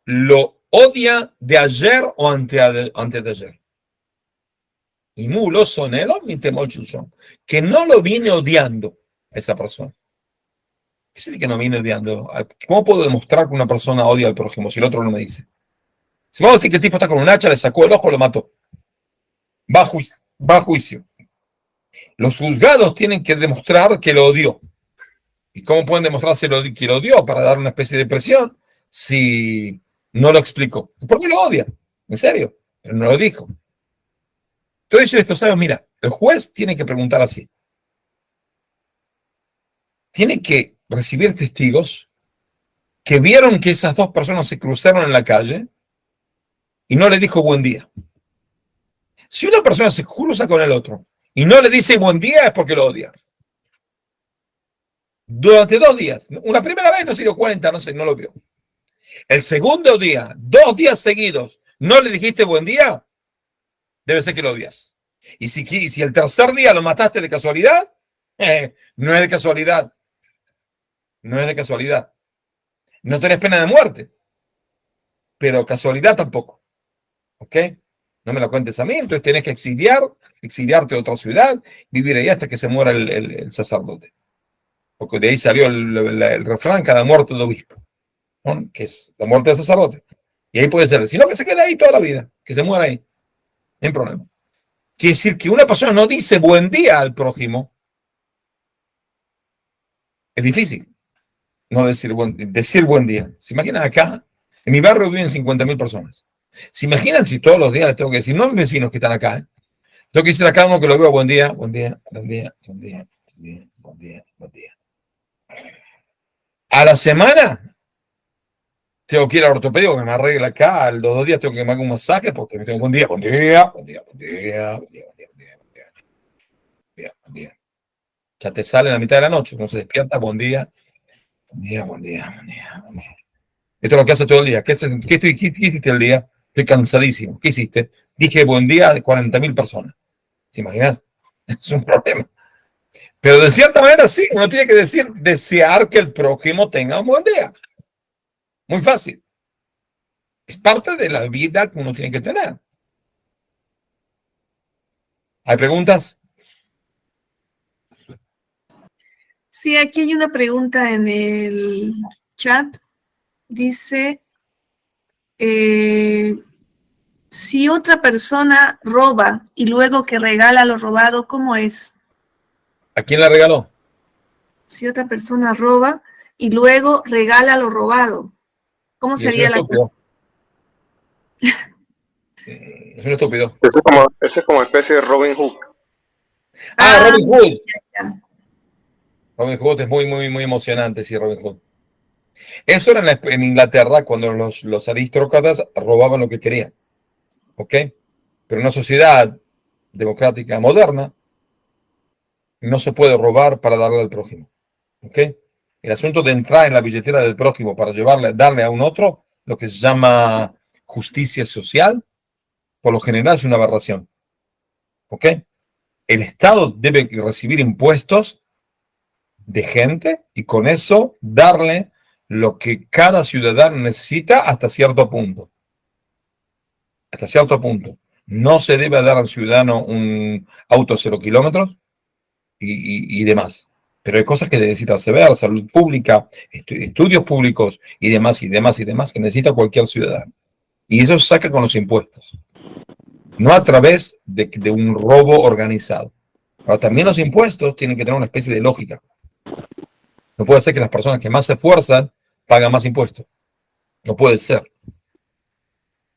[SPEAKER 2] lo odia de ayer o antes de ayer. Y mulo son el que no lo viene odiando a esa persona. ¿Qué significa que no viene odiando? ¿Cómo puedo demostrar que una persona odia al prójimo si el otro no me dice? Si vamos a decir que el tipo está con un hacha, le sacó el ojo, lo mató. Va a juicio. Los juzgados tienen que demostrar que lo odió. ¿Y cómo pueden demostrar que lo odió? Para dar una especie de presión si no lo explicó. ¿Por qué lo odia? ¿En serio? Pero no lo dijo. Entonces esto, ¿sabes? Mira, el juez tiene que preguntar así. Tiene que recibir testigos que vieron que esas dos personas se cruzaron en la calle y no le dijo buen día. Si una persona se cruza con el otro y no le dice buen día es porque lo odia. Durante 2 días. Una primera vez no se dio cuenta, no sé, no lo vio. El segundo día, 2 días seguidos, no le dijiste buen día, debe ser que lo odias. Y si el tercer día lo mataste de casualidad, no es de casualidad. No es de casualidad. No tenés pena de muerte. Pero casualidad tampoco. ¿Ok? No me la cuentes a mí, entonces tenés que exiliarte a otra ciudad, vivir ahí hasta que se muera el sacerdote. Porque de ahí salió el refrán, cada muerte de obispo, ¿no? Que es la muerte del sacerdote. Y ahí puede ser, sino que se quede ahí toda la vida, que se muera ahí. No hay problema. Quiere decir que una persona no dice buen día al prójimo. Es difícil no decir buen día. ¿Se imaginan acá? En mi barrio viven 50.000 personas. ¿Se imaginan si todos los días les tengo que decir, no a mis vecinos que están acá, tengo que decir a cada uno que lo veo buen día, buen día, buen día, buen día, buen día, buen día, buen día. A la semana tengo que ir al ortopédico que me arregle acá, a los 2 días tengo que me haga un masaje porque me tengo buen día, buen día, buen día, buen día, buen día, buen día, buen día, buen día, buen día. Ya te sale en la mitad de la noche, uno se despierta, buen día, buen día, buen día, buen día, buen día. Esto es lo que hace todo el día. ¿Qué hiciste el día? Estoy cansadísimo. ¿Qué hiciste? Dije buen día de 40.000 personas. ¿Se imaginas? Es un problema. Pero de cierta manera sí, uno tiene que desear que el prójimo tenga un buen día. Muy fácil. Es parte de la vida que uno tiene que tener. ¿Hay preguntas?
[SPEAKER 6] Sí, aquí hay una pregunta en el chat. Dice, si otra persona roba y luego que regala lo robado, ¿cómo es?
[SPEAKER 2] ¿A quién la regaló?
[SPEAKER 6] Si otra persona roba y luego regala lo robado, ¿cómo sería la...
[SPEAKER 2] Es un estúpido.
[SPEAKER 7] Ese es como especie de Robin Hood.
[SPEAKER 2] Robin Hood.
[SPEAKER 6] Ya.
[SPEAKER 2] Robin Hood es muy, muy, muy emocionante, sí, Robin Hood. Eso era en Inglaterra cuando los aristócratas robaban lo que querían. ¿Ok? Pero en una sociedad democrática moderna no se puede robar para darle al prójimo. ¿Ok? El asunto de entrar en la billetera del prójimo para darle a un otro, lo que se llama justicia social, por lo general es una aberración. ¿Ok? El Estado debe recibir impuestos de gente y con eso darle lo que cada ciudadano necesita hasta cierto punto. Hasta cierto punto. No se debe dar al ciudadano un auto 0 kilómetros y demás. Pero hay cosas que necesita saber, salud pública, estudios públicos y demás, que necesita cualquier ciudadano. Y eso se saca con los impuestos. No a través de un robo organizado. Ahora, también los impuestos tienen que tener una especie de lógica. No puede ser que las personas que más se esfuerzan pagan más impuestos. No puede ser.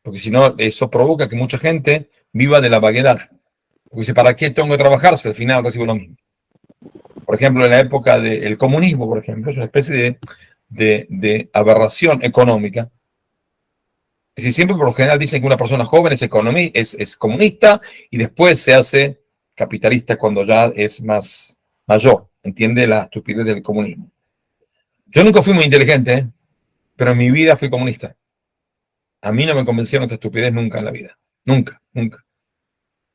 [SPEAKER 2] Porque si no, eso provoca que mucha gente viva de la vaguedad. Porque dice, ¿para qué tengo que trabajar si al final recibo lo mismo? Por ejemplo, en la época del comunismo, por ejemplo, es una especie de aberración económica. Es decir, siempre por lo general dicen que una persona joven es comunista y después se hace capitalista cuando ya es más mayor. Entiende la estupidez del comunismo. Yo nunca fui muy inteligente, pero en mi vida fui comunista. A mí no me convencieron esta estupidez nunca en la vida. Nunca, nunca.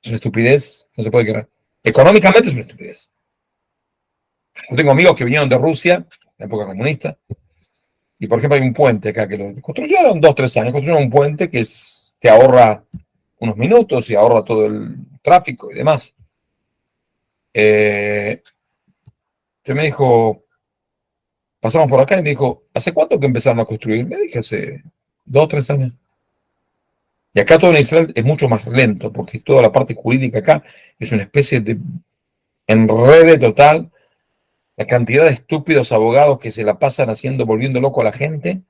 [SPEAKER 2] Es una estupidez, no se puede creer. Económicamente es una estupidez. Yo tengo amigos que vinieron de Rusia, en la época comunista, y por ejemplo hay un puente acá que lo construyeron 2 o 3 años, construyeron un puente que te ahorra unos minutos y ahorra todo el tráfico y demás. Usted me dijo, pasamos por acá y me dijo, ¿hace cuánto que empezaron a construir? Le dije, hace 2 o 3 años. Y acá todo en Israel es mucho más lento, porque toda la parte jurídica acá es una especie de enrede total. La cantidad de estúpidos abogados que se la pasan haciendo, volviendo loco a la gente,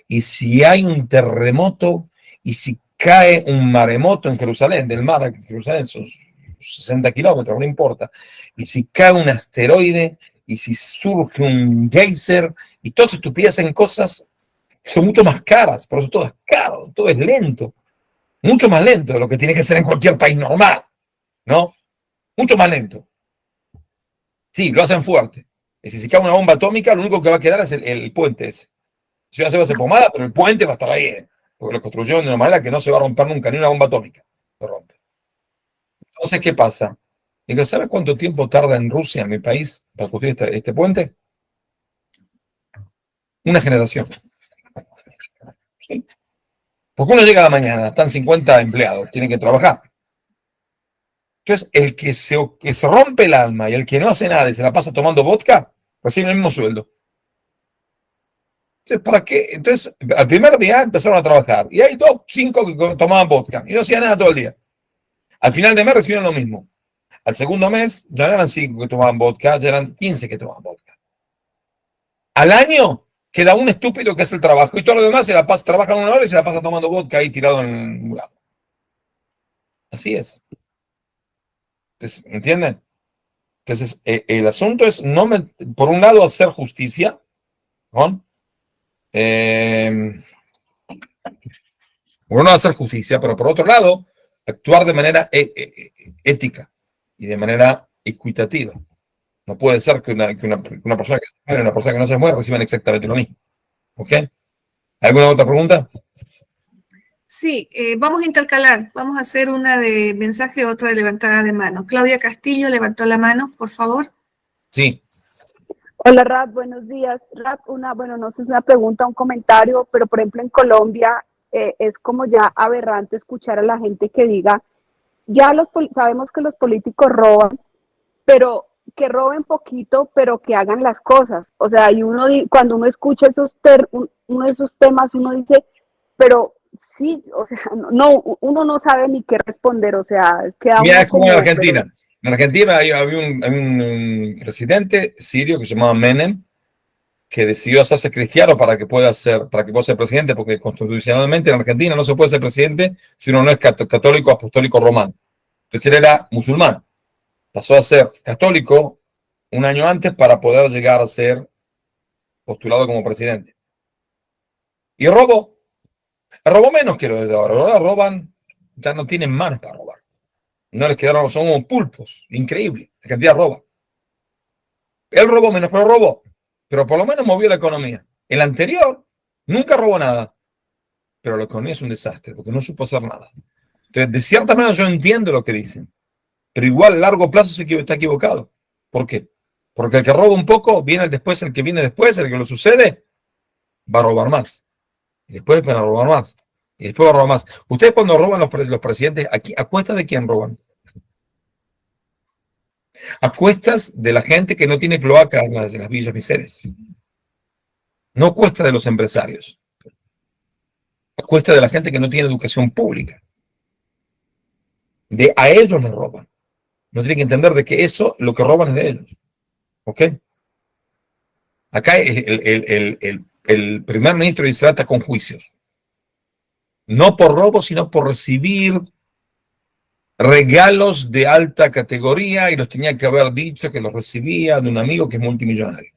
[SPEAKER 2] y si hay un terremoto, y si cae un maremoto en Jerusalén, del mar a Jerusalén son 60 kilómetros, no importa, y si cae un asteroide, y si surge un geyser, y todas estupideces en cosas que son mucho más caras, por eso todo es caro, todo es lento, mucho más lento de lo que tiene que ser en cualquier país normal, ¿no? Mucho más lento. Sí, lo hacen fuerte. Es decir, si cae una bomba atómica, lo único que va a quedar es el puente ese. Si va a hacer pomada, pero el puente va a estar ahí, porque lo construyeron de una manera que no se va a romper nunca, ni una bomba atómica lo rompe. Entonces, ¿qué pasa? Digo, ¿sabes cuánto tiempo tarda en Rusia, en mi país, para construir este puente? Una generación. ¿Sí? Porque uno llega a la mañana, están 50 empleados, tienen que trabajar. Entonces, el que se rompe el alma y el que no hace nada y se la pasa tomando vodka, recibe el mismo sueldo. Entonces, ¿para qué? Entonces, al primer día empezaron a trabajar y hay 5 que tomaban vodka y no hacían nada todo el día. Al final de mes recibieron lo mismo. Al segundo mes ya no eran 5 que tomaban vodka, ya eran 15 que tomaban vodka. Al año queda un estúpido que hace el trabajo y todo lo demás se la pasa, trabajan 1 hora y se la pasa tomando vodka ahí tirado en un lado. Así es. Entonces, ¿entienden? Entonces, el asunto es, por un lado, hacer justicia, ¿no? Por un lado, hacer justicia, pero por otro lado, actuar de manera ética y de manera equitativa. No puede ser que una persona que se muere y una persona que no se muere reciban exactamente lo mismo. ¿Ok? ¿Alguna otra pregunta?
[SPEAKER 6] Sí, vamos a intercalar. Vamos a hacer una de mensaje y otra de levantada de mano. Claudia Castillo levantó la mano, por favor.
[SPEAKER 2] Sí.
[SPEAKER 8] Hola, Rab, buenos días. Rab, no sé si es una pregunta, un comentario, pero por ejemplo en Colombia es como ya aberrante escuchar a la gente que diga, ya sabemos que los políticos roban, pero que roben poquito, pero que hagan las cosas. O sea, y cuando uno escucha uno de esos temas, uno dice, pero sí, o sea, uno no sabe ni qué responder, o sea, queda
[SPEAKER 2] Mira, es como en
[SPEAKER 8] pero-
[SPEAKER 2] Argentina. En Argentina había un presidente sirio que se llamaba Menem, que decidió hacerse cristiano para que pueda ser presidente, porque constitucionalmente en Argentina no se puede ser presidente si uno no es católico apostólico romano. Entonces él era musulmán. Pasó a ser católico un año antes para poder llegar a ser postulado como presidente. Y robó menos que lo de ahora. Ahora roban, ya no tienen manos para robar. No les quedaron, son como pulpos. Increíble. La cantidad roba. Él robó menos, pero robó. Pero por lo menos movió la economía. El anterior nunca robó nada. Pero la economía es un desastre porque no supo hacer nada. Entonces, de cierta manera yo entiendo lo que dicen. Pero igual a largo plazo está equivocado. ¿Por qué? Porque el que roba un poco, viene el después, el que viene después, el que lo sucede, va a robar más. Y después van a robar más. Y después va a robar más. Ustedes cuando roban los presidentes, aquí, ¿a cuesta de quién roban? A cuestas de la gente que no tiene cloaca en las villas miserias. No a cuesta de los empresarios. A cuesta de la gente que no tiene educación pública. A ellos les roban. No tienen que entender de que eso, lo que roban es de ellos. ¿Ok? Acá el primer ministro de Israel está con juicios. No por robo, sino por recibir regalos de alta categoría y los tenía que haber dicho que los recibía de un amigo que es multimillonario.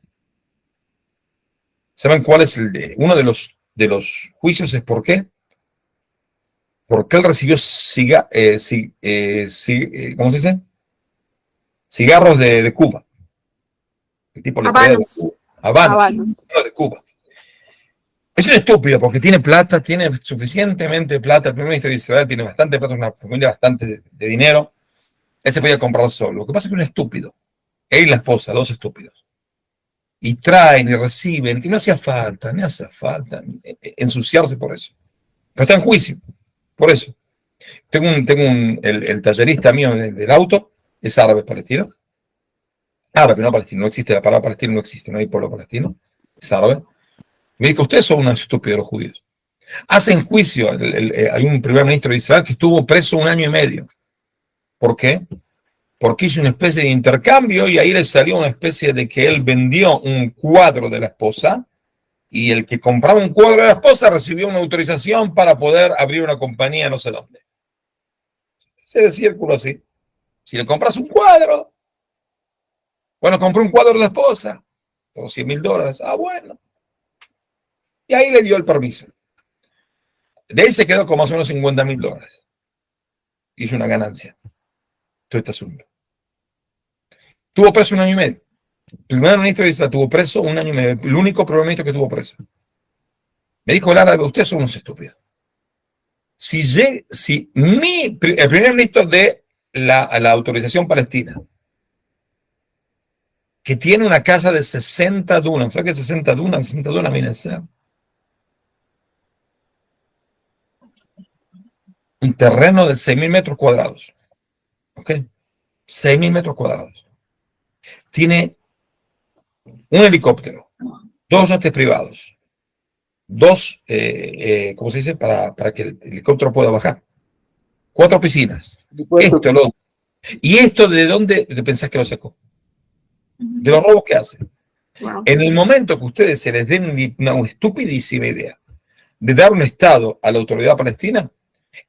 [SPEAKER 2] ¿Saben cuál es uno de los juicios? ¿Es por qué? Porque él recibió ¿cómo se dice? Cigarros de Cuba. El tipo le traía Habanos de Cuba. Es un estúpido porque tiene plata, tiene suficientemente plata. El primer ministro de Israel tiene bastante plata, una familia bastante de dinero. Él se podía comprar solo. Lo que pasa es que es un estúpido. Él y la esposa, dos estúpidos. Y traen y reciben, que no hacía falta ensuciarse por eso. Pero está en juicio, por eso. Tengo el tallerista mío del auto, es árabe palestino. Árabe, no palestino, no existe la palabra palestino, no existe, no hay pueblo palestino, es árabe. Me dijo, ustedes son unos estúpidos los judíos. Hacen juicio, hay un primer ministro de Israel que estuvo preso 1 año y medio. ¿Por qué? Porque hizo una especie de intercambio y ahí le salió una especie de que él vendió un cuadro de la esposa y el que compraba un cuadro de la esposa recibió una autorización para poder abrir una compañía no sé dónde. Ese círculo así. Si le compras un cuadro, bueno, compré un cuadro de la esposa por $100,000. Ah, bueno. Y ahí le dio el permiso. De ahí se quedó con más o menos $50,000. Hizo una ganancia. Todo este asunto. Tuvo preso 1 año y medio. El primer ministro de Israel tuvo preso 1 año y medio. El único primer ministro que tuvo preso. Me dijo el árabe, ustedes son unos estúpidos. El primer ministro de la autorización palestina, que tiene una casa de 60 dunas, ¿sabes qué es 60 dunas? 60 dunas viene a ser un terreno de 6.000 metros cuadrados. ¿Ok? 6.000 metros cuadrados. Tiene un helicóptero, 2 yates privados, 2, ¿cómo se dice? Para que el helicóptero pueda bajar. 4 piscinas. ¿Y esto de dónde pensás que lo sacó? De los robos que hace.
[SPEAKER 6] Wow.
[SPEAKER 2] En el momento que ustedes se les den una estupidísima idea de dar un Estado a la autoridad palestina,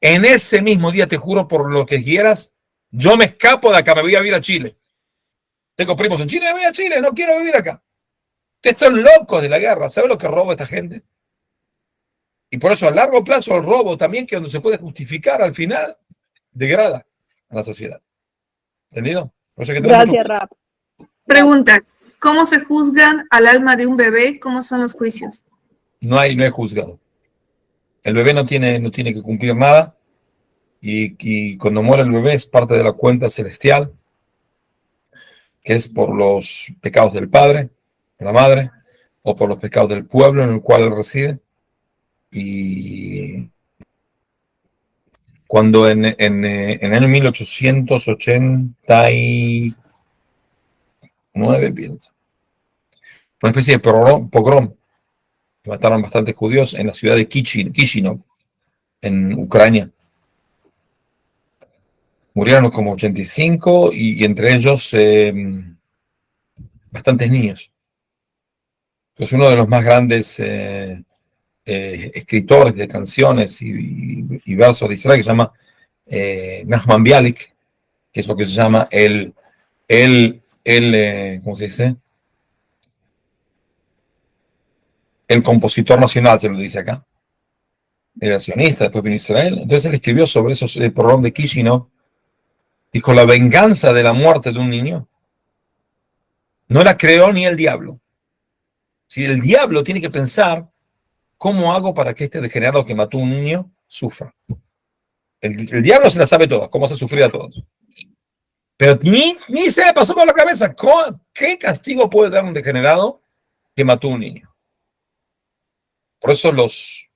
[SPEAKER 2] en ese mismo día, te juro por lo que quieras, yo me escapo de acá, me voy a vivir a Chile. Tengo primos en Chile, me voy a Chile, no quiero vivir acá. Ustedes están locos de la guerra. ¿Saben lo que roba esta gente? Y por eso a largo plazo el robo también, que donde se puede justificar al final, degrada a la sociedad. ¿Entendido? Por eso que
[SPEAKER 8] Gracias, Rap.
[SPEAKER 6] Pregunta, ¿cómo se juzgan al alma de un bebé? ¿Cómo son los juicios?
[SPEAKER 2] no hay juzgado. El bebé no tiene que cumplir nada y cuando muere el bebé es parte de la cuenta celestial, que es por los pecados del padre, de la madre, o por los pecados del pueblo en el cual él reside. Y cuando en el año 1889, pienso, una especie de pogrom, que mataron bastantes judíos en la ciudad de Kishinev, en Ucrania. Murieron como 85 y entre ellos bastantes niños. Es uno de los más grandes escritores de canciones y versos de Israel, que se llama Nachman Bialik, que es lo que se llama ¿cómo se dice? El compositor nacional, se lo dice acá. Era sionista, después vino a Israel. Entonces él escribió sobre esos pogrom de Kishinev. Dijo, la venganza de la muerte de un niño no la creó ni el diablo. Si el diablo tiene que pensar, ¿cómo hago para que este degenerado que mató a un niño sufra? El diablo se la sabe todas, cómo hace sufrir a todos. Pero ni se le pasó por la cabeza. ¿Qué castigo puede dar un degenerado que mató a un niño? Por eso los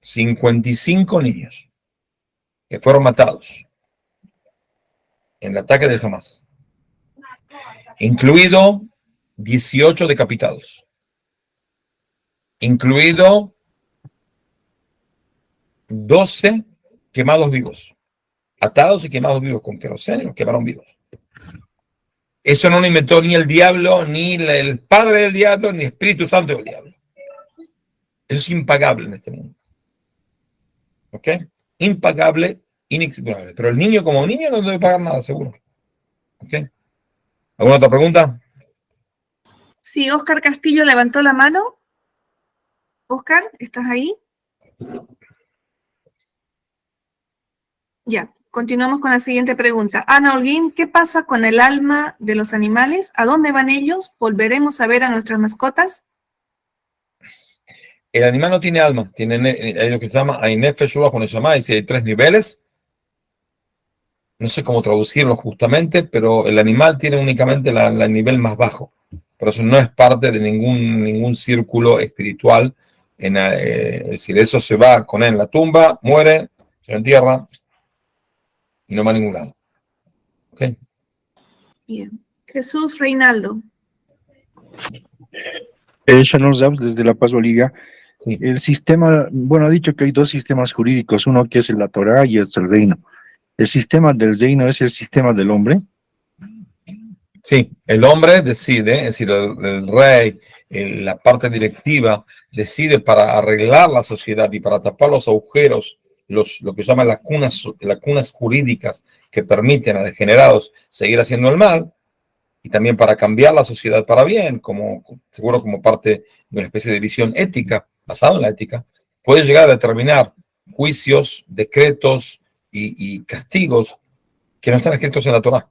[SPEAKER 2] 55 niños que fueron matados en el ataque de Hamas, incluido 18 decapitados, incluido 12 quemados vivos, atados y quemados vivos con queroseno, los quemaron vivos. Eso no lo inventó ni el diablo, ni el padre del diablo, ni el Espíritu Santo del diablo. Eso es impagable en este mundo. ¿Ok? Impagable, inexcusable. Pero el niño como niño no debe pagar nada, seguro. ¿Ok? ¿Alguna otra pregunta?
[SPEAKER 6] Sí, Oscar Castillo levantó la mano. Oscar, ¿estás ahí? Ya, continuamos con la siguiente pregunta. Ana Holguín, ¿qué pasa con el alma de los animales? ¿A dónde van ellos? ¿Volveremos a ver a nuestras mascotas?
[SPEAKER 2] El animal no tiene alma, hay lo que se llama Ainefesh Ruach Neshama, y si hay 3 niveles, no sé cómo traducirlo justamente, pero el animal tiene únicamente el nivel más bajo, por eso no es parte de ningún círculo espiritual, es decir, eso se va con él en la tumba, muere, se entierra y no va a ningún lado. ¿Ok?
[SPEAKER 6] Bien. Jesús Reinaldo.
[SPEAKER 9] Shalom Zab, desde La Paz, Bolivia.
[SPEAKER 2] Sí.
[SPEAKER 9] El sistema, bueno, ha dicho que hay 2 sistemas jurídicos, uno que es la Torá y es el reino. ¿El sistema del reino es el sistema del hombre?
[SPEAKER 2] Sí, el hombre decide, es decir, el rey, la parte directiva, decide para arreglar la sociedad y para tapar los agujeros, lo que se llaman lacunas jurídicas que permiten a degenerados seguir haciendo el mal, y también para cambiar la sociedad para bien, seguro como parte de una especie de visión ética, basada en la ética, puede llegar a determinar juicios, decretos y castigos que no están escritos en la Torá.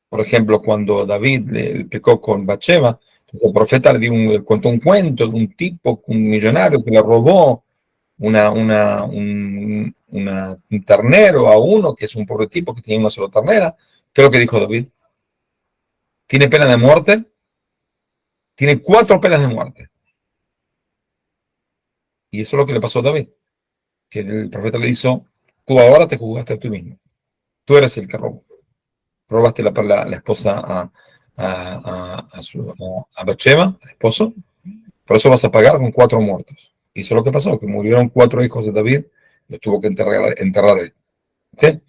[SPEAKER 2] Por ejemplo, cuando David le pecó con Bathsheba, el profeta le contó un cuento de un tipo, un millonario que le robó un ternero a uno, que es un pobre tipo que tenía una sola ternera. ¿Qué es lo que dijo David? ¿Tiene pena de muerte? Tiene 4 penas de muerte. Y eso es lo que le pasó a David. Que el profeta le hizo, tú ahora te juzgaste a ti mismo. Tú eres el que robó. Robaste la esposa a Bathsheba, al esposo. Por eso vas a pagar con 4 muertos. Y eso es lo que pasó, que murieron 4 hijos de David, los tuvo que enterrar él. ¿Okay?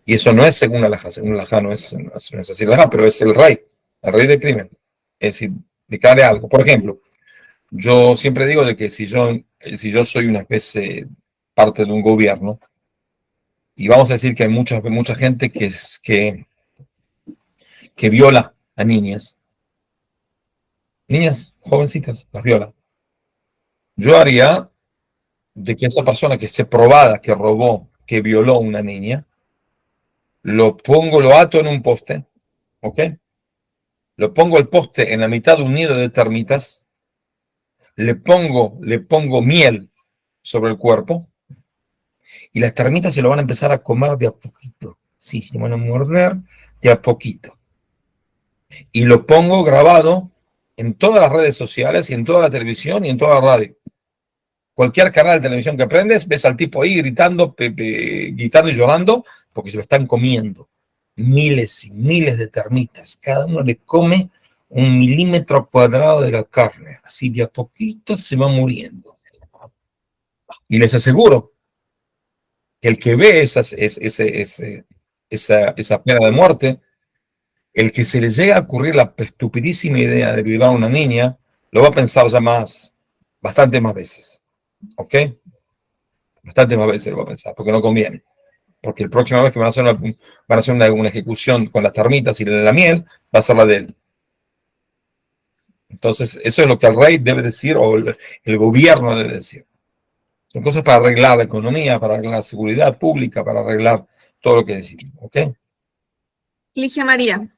[SPEAKER 2] Y eso no es según la Alajá. Según la Alajá no es así la Alajá, pero es el rey del crimen. Es decir, declare algo. Por ejemplo, yo siempre digo de que si yo soy una especie, parte de un gobierno, y vamos a decir que hay mucha gente que viola a niñas jovencitas, las viola. Yo haría de que esa persona que esté probada que robó, que violó a una niña, lo ato en un poste, ¿ok? Lo pongo el poste en la mitad de un nido de termitas, le pongo miel sobre el cuerpo y las termitas se lo van a empezar a comer de a poquito. Sí, se van a morder de a poquito. Y lo pongo grabado en todas las redes sociales y en toda la televisión y en toda la radio. Cualquier canal de televisión que prendes, ves al tipo ahí gritando y llorando porque se lo están comiendo. Miles y miles de termitas. Cada uno le come 1 milímetro cuadrado de la carne. Así de a poquito se va muriendo. Y les aseguro que el que ve esa pena de muerte, el que se le llega a ocurrir la estupidísima idea de violar a una niña, lo va a pensar ya bastante más veces. ¿Ok? Bastante más veces lo va a pensar, porque no conviene. Porque la próxima vez que van a hacer una ejecución con las termitas y la miel, va a ser la de él. Entonces, eso es lo que el rey debe decir, o el gobierno debe decir. Son cosas para arreglar la economía, para arreglar la seguridad pública, para arreglar todo lo que decimos. ¿Ok?
[SPEAKER 6] Ligia María.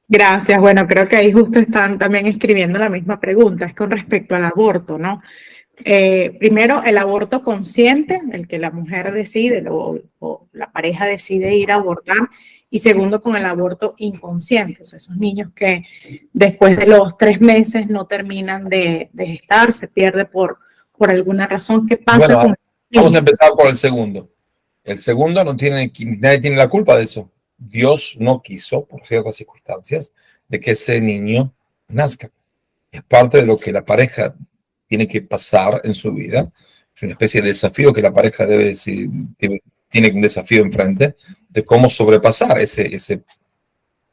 [SPEAKER 3] Gracias. Bueno, creo que ahí justo están también escribiendo la misma pregunta, es con respecto al aborto, ¿no? Primero, el aborto consciente, el que la mujer decide o la pareja decide ir a abortar. Y segundo, con el aborto inconsciente, o sea, esos niños que después de los 3 meses no terminan de gestar, se pierde por alguna razón. ¿Qué pasa
[SPEAKER 2] Bueno,
[SPEAKER 3] con
[SPEAKER 2] vamos a empezar por el segundo. El segundo nadie tiene la culpa de eso. Dios no quiso, por ciertas circunstancias, de que ese niño nazca. Es parte de lo que la pareja tiene que pasar en su vida. Es una especie de desafío que la pareja tiene un desafío enfrente de cómo sobrepasar ese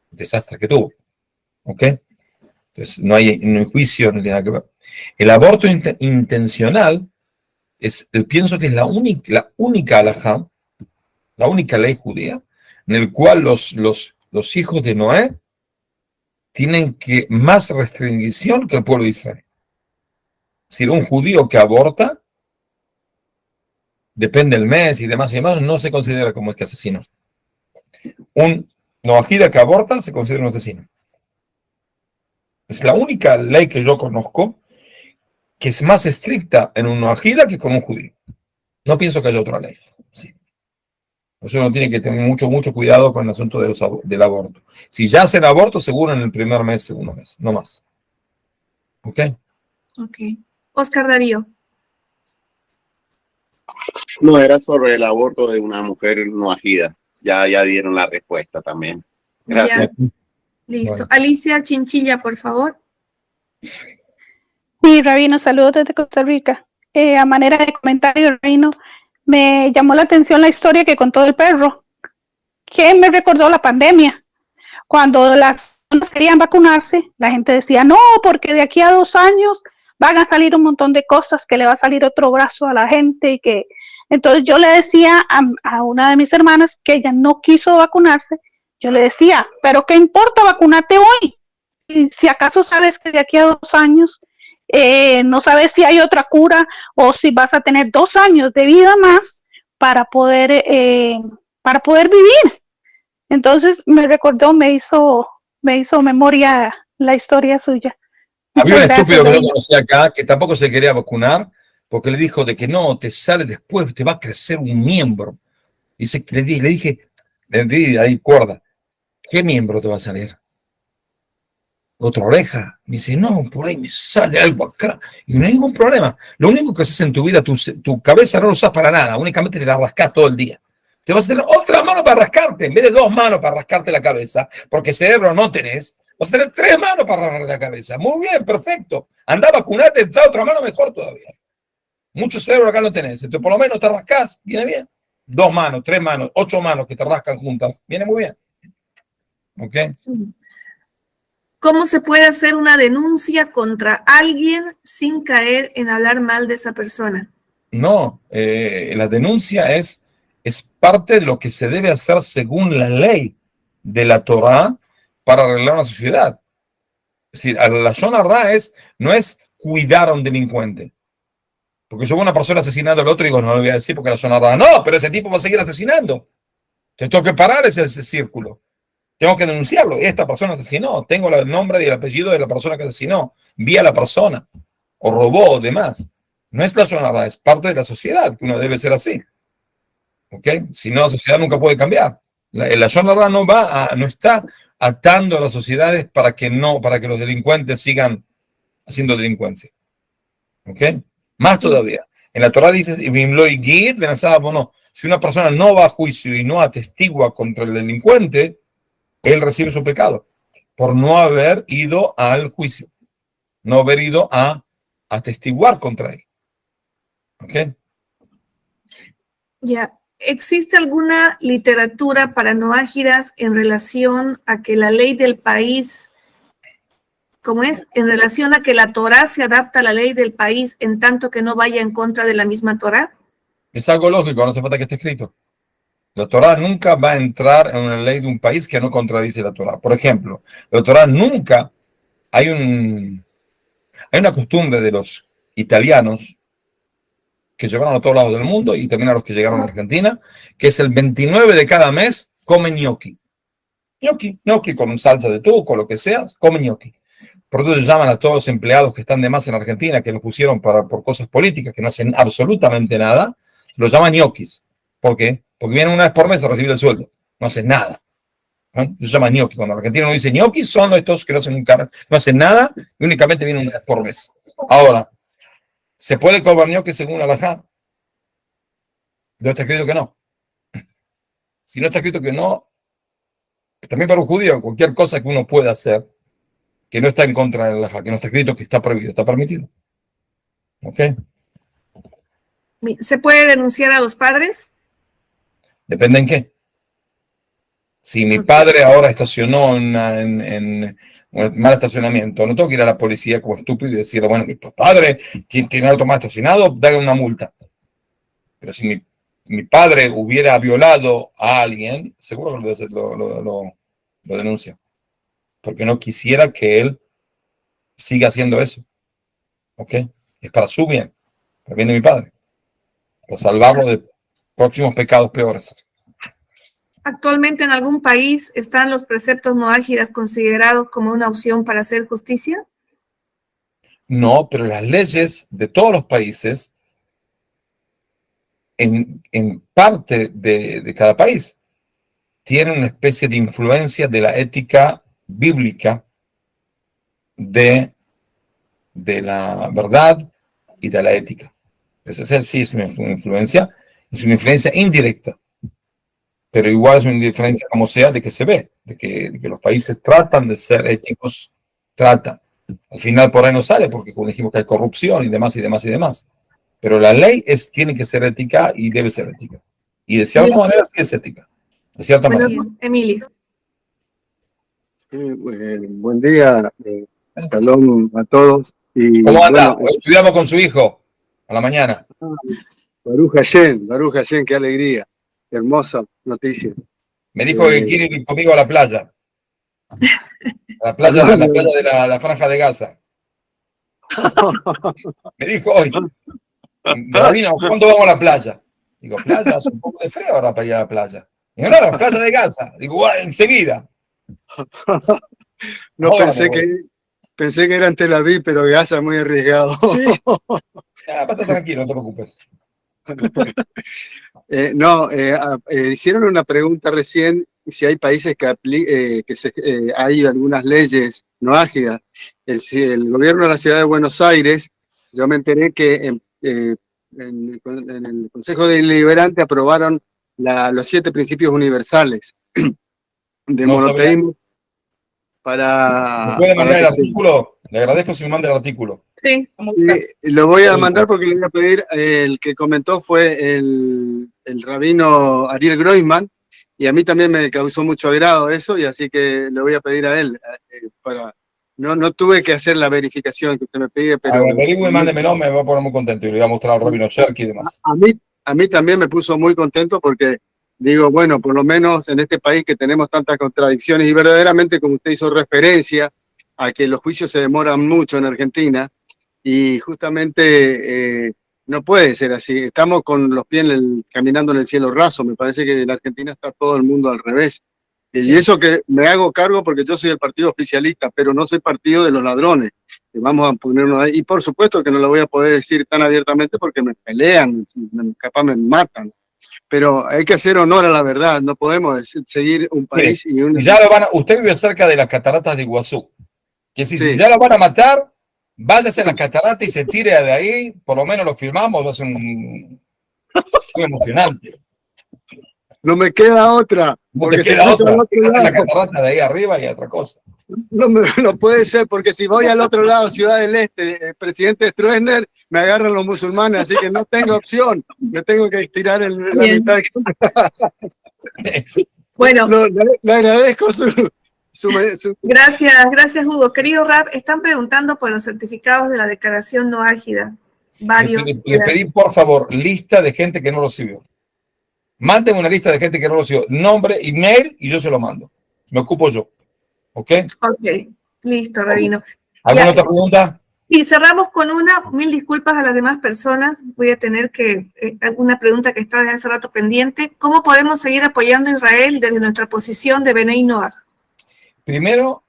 [SPEAKER 2] desastre que tuvo. ¿Ok? Entonces, no hay juicio, no tiene nada que ver. El aborto intencional pienso que es la única halajá, la única ley judía, en el cual los hijos de Noé tienen más restricción que el pueblo de Israel. Si un judío que aborta, depende del mes y demás, no se considera como que asesino. Un noajida que aborta se considera un asesino. Es la única ley que yo conozco que es más estricta en un noajida que con un judío. No pienso que haya otra ley. Sí. Por eso uno tiene que tener mucho cuidado con el asunto del aborto. Si ya hacen aborto, seguro en el primer mes, segundo mes, no más. ¿Ok?
[SPEAKER 6] Ok. Oscar Darío.
[SPEAKER 10] No, era sobre el aborto de una mujer noajida. Ya dieron la respuesta también. Gracias.
[SPEAKER 6] Ya. Listo.
[SPEAKER 2] Bueno.
[SPEAKER 6] Alicia Chinchilla, por favor.
[SPEAKER 11] Sí, Rabino, saludos desde Costa Rica. A manera de comentario, Rabino, me llamó la atención la historia que contó del perro, que me recordó la pandemia. Cuando las personas querían vacunarse, la gente decía, no, porque de aquí a 2 años van a salir un montón de cosas, que le va a salir otro brazo a la gente. Entonces yo le decía a una de mis hermanas que ella no quiso vacunarse, yo le decía, pero ¿qué importa vacunarte hoy? Si acaso sabes que de aquí a 2 años no sabes si hay otra cura o si vas a tener 2 años de vida más para poder vivir. Entonces me recordó, me hizo memoria la historia suya.
[SPEAKER 2] Había un
[SPEAKER 11] Muchas
[SPEAKER 2] estúpido que
[SPEAKER 11] gracias,
[SPEAKER 2] yo conocí acá que tampoco se quería vacunar porque le dijo de que no, te sale después, te va a crecer un miembro. Y le dije, ahí cuerda, ¿qué miembro te va a salir? ¿Otra oreja? Me dice, no, por ahí me sale algo acá. Y no hay ningún problema. Lo único que haces en tu vida, tu cabeza no lo usas para nada, únicamente te la rascas todo el día. Te vas a tener otra mano para rascarte, en vez de 2 manos para rascarte la cabeza, porque cerebro no tenés, vas a tener 3 manos para rascarte la cabeza. Muy bien, perfecto. Anda a vacunarte, esa otra mano mejor todavía. Mucho cerebro acá no tenés, entonces por lo menos te rascás, viene bien. 2 manos, 3 manos, 8 manos que te rascan juntas, viene muy bien. ¿Ok?
[SPEAKER 6] ¿Cómo se puede hacer una denuncia contra alguien sin caer en hablar mal de esa persona?
[SPEAKER 2] No, la denuncia es parte de lo que se debe hacer según la ley de la Torá para arreglar una sociedad. Es decir, la Lashon Hara no es cuidar a un delincuente. Porque yo veo a una persona asesinando al otro y digo, no lo voy a decir porque la Lashon Hara. No, pero ese tipo va a seguir asesinando. Entonces tengo que parar ese círculo. Tengo que denunciarlo. Esta persona asesinó. Tengo el nombre y el apellido de la persona que asesinó. Vi a la persona. O robó o demás. No es la Lashon Hara, es parte de la sociedad, que uno debe ser así. ¿Ok? Si no, la sociedad nunca puede cambiar. La Lashon Hara no está atando a las sociedades para que los delincuentes sigan haciendo delincuencia. ¿Ok? Más todavía. En la Torah dice, si una persona no va a juicio y no atestigua contra el delincuente, él recibe su pecado por no haber ido al juicio, no haber ido a atestiguar contra él. ¿Ok?
[SPEAKER 6] Ya. ¿Existe alguna literatura para noágidas en relación a que la ley del país, ¿cómo es? En relación a que la Torá se adapta a la ley del país en tanto que no vaya en contra de la misma Torá?
[SPEAKER 2] Es algo lógico, no hace falta que esté escrito. La Torá nunca va a entrar en una ley de un país que no contradice la Torá. Por ejemplo, la Torá nunca, hay una costumbre de los italianos que llegaron a todos lados del mundo y también a los que llegaron a Argentina, que es el 29 de cada mes comen gnocchi. Gnocchi con salsa de tuco, lo que sea, comen gnocchi. Por eso llaman a todos los empleados que están de más en Argentina, que los pusieron por cosas políticas, que no hacen absolutamente nada, los llaman ñoquis. ¿Por qué? Porque vienen una vez por mes a recibir el sueldo. No hacen nada. ¿No? Se llama ñoqui. Cuando el argentino no dice ñoquis, son estos que no hacen no hacen nada y únicamente vienen una vez por mes. Ahora, ¿se puede cobrar ñoquis según la halajá? ¿Dónde está escrito que no? Si no está escrito que no, también para un judío, cualquier cosa que uno pueda hacer, que no está en contra de la halajá, que no está escrito que está prohibido, está permitido. ¿Ok?
[SPEAKER 6] ¿Se puede denunciar a los padres?
[SPEAKER 2] Depende en qué. Si mi padre ahora estacionó en un mal estacionamiento, no tengo que ir a la policía como estúpido y decirle, bueno, mi padre tiene auto mal estacionado, dale una multa. Pero si mi padre hubiera violado a alguien, seguro que lo denuncia. Porque no quisiera que él siga haciendo eso. ¿Ok? Es para su bien, para el bien de mi padre. Para salvarlo de próximos pecados peores.
[SPEAKER 6] ¿Actualmente en algún país están los preceptos no ágidas considerados como una opción para hacer justicia?
[SPEAKER 2] No, pero las leyes de todos los países, en parte de cada país, tienen una especie de influencia de la ética bíblica, de la verdad y de la ética. Esa sí es una influencia, es una influencia indirecta. Pero igual es una diferencia como sea de que se ve, de que los países tratan de ser éticos, tratan. Al final por ahí no sale, porque como dijimos que hay corrupción y demás y demás y demás. Pero la ley tiene que ser ética y debe ser ética. Y de cierta manera sí es ética. De cierta manera.
[SPEAKER 6] Emilio.
[SPEAKER 12] Buen día, salón a todos. Y,
[SPEAKER 2] ¿Cómo anda?
[SPEAKER 12] bueno,
[SPEAKER 2] Hoy estudiamos con su hijo a la mañana.
[SPEAKER 12] Baruch Hashem, qué alegría. Hermosa noticia.
[SPEAKER 2] Me dijo que quiere ir conmigo a la playa. A la playa de la Franja de Gaza. Me dijo hoy, Rabino, ¿cuándo vamos a la playa? Digo, playa, hace un poco de frío ahora para ir a la playa. Digo, no, la playa de Gaza. Digo, bueno, enseguida.
[SPEAKER 12] No, pensé que era en Tel Aviv, pero Gaza es muy arriesgado.
[SPEAKER 2] Sí. Estate tranquilo, no te preocupes.
[SPEAKER 12] Hicieron una pregunta recién si hay países que hay algunas leyes no ágidas. El gobierno de la ciudad de Buenos Aires, yo me enteré que en el Consejo Deliberante aprobaron los 7 principios universales de monoteísmo
[SPEAKER 2] ¿Me puede mandar el artículo? Le agradezco si me manda el artículo.
[SPEAKER 6] Sí,
[SPEAKER 12] lo voy a mandar porque le voy a pedir, el que comentó fue el rabino Ariel Groisman, y a mí también me causó mucho agrado eso, y así que le voy a pedir a él, no tuve que hacer la verificación que usted me pide, pero...
[SPEAKER 2] Averigüe y mándemelo, me va a poner muy contento, y le voy a mostrar al rabino Cherky y demás.
[SPEAKER 12] A mí también me puso muy contento porque digo, bueno, por lo menos en este país que tenemos tantas contradicciones, y verdaderamente, como usted hizo referencia a que los juicios se demoran mucho en Argentina, y justamente no puede ser así. Estamos con los pies caminando en el cielo raso. Me parece que en Argentina está todo el mundo al revés. Y eso que me hago cargo porque yo soy el partido oficialista, pero no soy partido de los ladrones. Vamos a ponernos ahí. Y por supuesto que no lo voy a poder decir tan abiertamente porque me pelean, capaz me matan. Pero hay que hacer honor a la verdad. No podemos seguir un país y un...
[SPEAKER 2] Ya lo usted vive cerca de las cataratas de Iguazú. Que si ya lo van a matar, váyase a las cataratas y se tire de ahí, por lo menos lo filmamos, va a ser muy emocionante.
[SPEAKER 12] No me queda otra.
[SPEAKER 2] No te queda otra. La catarata de ahí arriba y otra cosa.
[SPEAKER 12] No puede ser, porque si voy al otro lado, Ciudad del Este, el presidente Stroessner, me agarran los musulmanes, así que no tengo opción. Me tengo que estirar en la mitad.
[SPEAKER 6] Bueno.
[SPEAKER 12] Le agradezco
[SPEAKER 6] Gracias, Hugo. Querido Rab, están preguntando por los certificados de la declaración no ágida. Varios.
[SPEAKER 2] Le pedí, por favor, lista de gente que no recibió. Mándenme una lista de gente que no recibió. Nombre, email, y yo se lo mando. Me ocupo yo. ¿Ok?
[SPEAKER 6] Ok. Listo, Rabino.
[SPEAKER 2] ¿Alguna otra pregunta?
[SPEAKER 6] Y cerramos con una. Mil disculpas a las demás personas. Voy a tener alguna pregunta que está desde hace rato pendiente. ¿Cómo podemos seguir apoyando a Israel desde nuestra posición de Benei Noach?
[SPEAKER 2] Primero,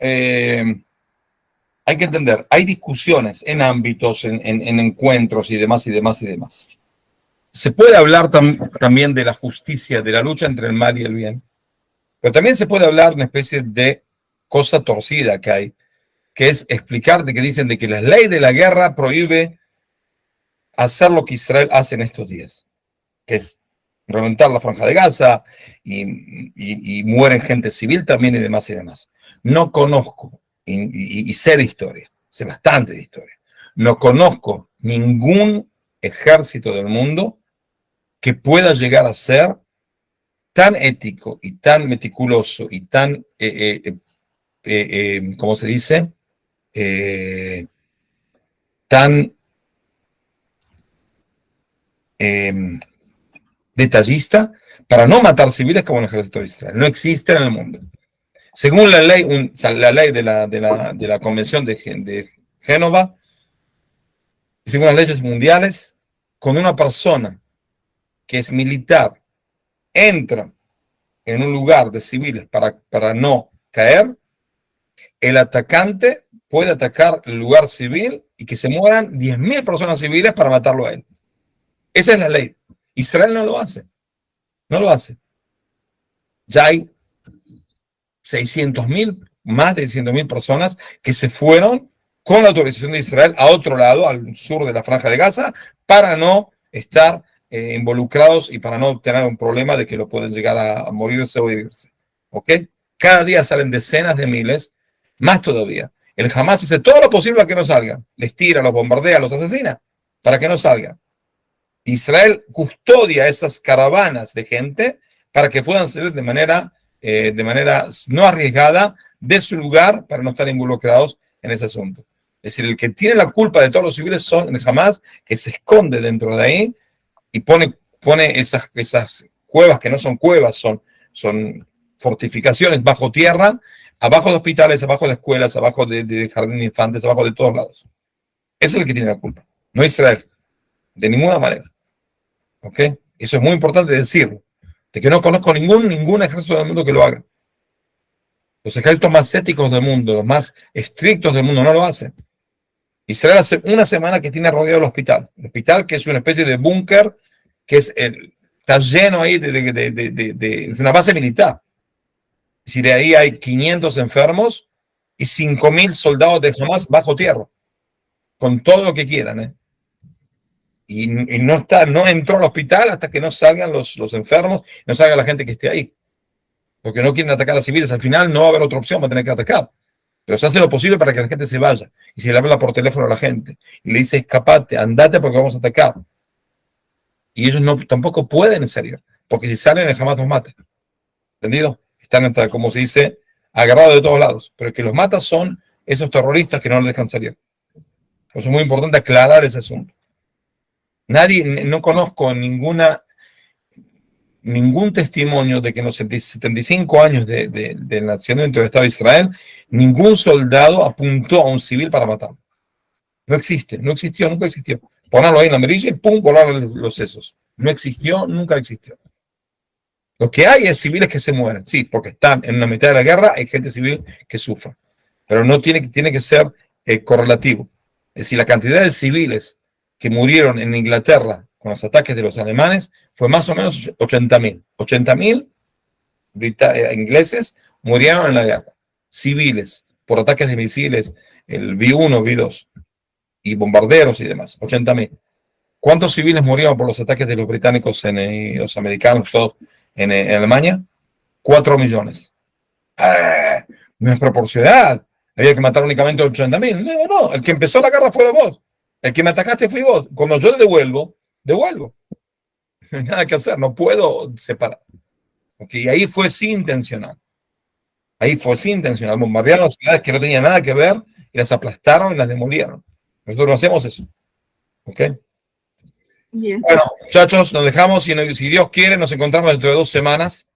[SPEAKER 2] hay que entender, hay discusiones en ámbitos, en encuentros y demás, y demás, y demás. Se puede hablar también de la justicia, de la lucha entre el mal y el bien, pero también se puede hablar de una especie de cosa torcida que hay, que es explicar de que dicen de que la ley de la guerra prohíbe hacer lo que Israel hace en estos días, que es reventar la franja de Gaza y mueren gente civil también y demás y demás. No conozco, y sé de historia, sé bastante de historia, no conozco ningún ejército del mundo que pueda llegar a ser tan ético y tan meticuloso y tan, ¿cómo se dice? Tan detallista para no matar civiles como el ejército de Israel. No existe en el mundo. Según la ley, de la Convención de Génova, según las leyes mundiales, cuando una persona que es militar entra en un lugar de civiles para no caer, el atacante puede atacar el lugar civil y que se mueran 10.000 personas civiles para matarlo a él. Esa es la ley. Israel no lo hace. No lo hace. Ya hay 600.000, más de 600.000 personas que se fueron con la autorización de Israel a otro lado, al sur de la Franja de Gaza, para no estar involucrados y para no tener un problema de que lo pueden llegar a morirse o herirse. ¿Ok? Cada día salen decenas de miles, más todavía. El Hamas hace todo lo posible para que no salgan. Les tira, los bombardea, los asesina, para que no salgan. Israel custodia esas caravanas de gente para que puedan salir de manera no arriesgada de su lugar para no estar involucrados en ese asunto. Es decir, el que tiene la culpa de todos los civiles son el Hamas, que se esconde dentro de ahí y pone esas cuevas que no son cuevas, son fortificaciones bajo tierra, abajo de hospitales, abajo de escuelas, abajo de jardín de infantes, abajo de todos lados. Ese es el que tiene la culpa, no Israel, de ninguna manera. ¿Ok? Eso es muy importante decirlo, de que no conozco ningún ejército del mundo que lo haga. Los ejércitos más éticos del mundo, los más estrictos del mundo, no lo hacen. Israel hace una semana que tiene rodeado el hospital que es una especie de búnker, que está lleno ahí es una base militar. Si de ahí hay 500 enfermos y 5.000 soldados de Hamas bajo tierra, con todo lo que quieran, Y no entró al hospital hasta que no salgan los enfermos, no salga la gente que esté ahí. Porque no quieren atacar a civiles. Al final no va a haber otra opción, va a tener que atacar. Pero se hace lo posible para que la gente se vaya. Y se le habla por teléfono a la gente. Y le dice, escapate, andate porque vamos a atacar. Y ellos tampoco pueden salir. Porque si salen, el Hamas los mata. ¿Entendido? Están, como se dice, agarrados de todos lados. Pero el que los mata son esos terroristas que no los dejan salir. Por eso es muy importante aclarar ese asunto. No conozco ningún testimonio de que en los 75 años del nacimiento del Estado de Israel, ningún soldado apuntó a un civil para matarlo. No existe, no existió, nunca existió. Ponerlo ahí en la mirilla y pum, volar los sesos. No existió, nunca existió. Lo que hay es civiles que se mueren, sí, porque están en la mitad de la guerra, hay gente civil que sufre. Pero no tiene que ser correlativo. Es decir, la cantidad de civiles que murieron en Inglaterra con los ataques de los alemanes fue más o menos 80.000. 80.000 ingleses murieron en la guerra. Civiles, por ataques de misiles, el V1, V2, y bombarderos y demás. 80.000. ¿Cuántos civiles murieron por los ataques de los británicos y los americanos todos en Alemania? 4 millones. No es proporcional. Había que matar únicamente 80.000. No, el que empezó la guerra fue vos. El que me atacaste fui vos. Cuando yo le devuelvo. No hay nada que hacer, no puedo separar. Okay, ahí fue sí intencional. Bombardearon las ciudades que no tenían nada que ver y las aplastaron y las demolieron. Nosotros no hacemos eso. ¿Ok?
[SPEAKER 6] Bien.
[SPEAKER 2] Bueno, muchachos, nos dejamos. Si Dios quiere, nos encontramos dentro de 2 semanas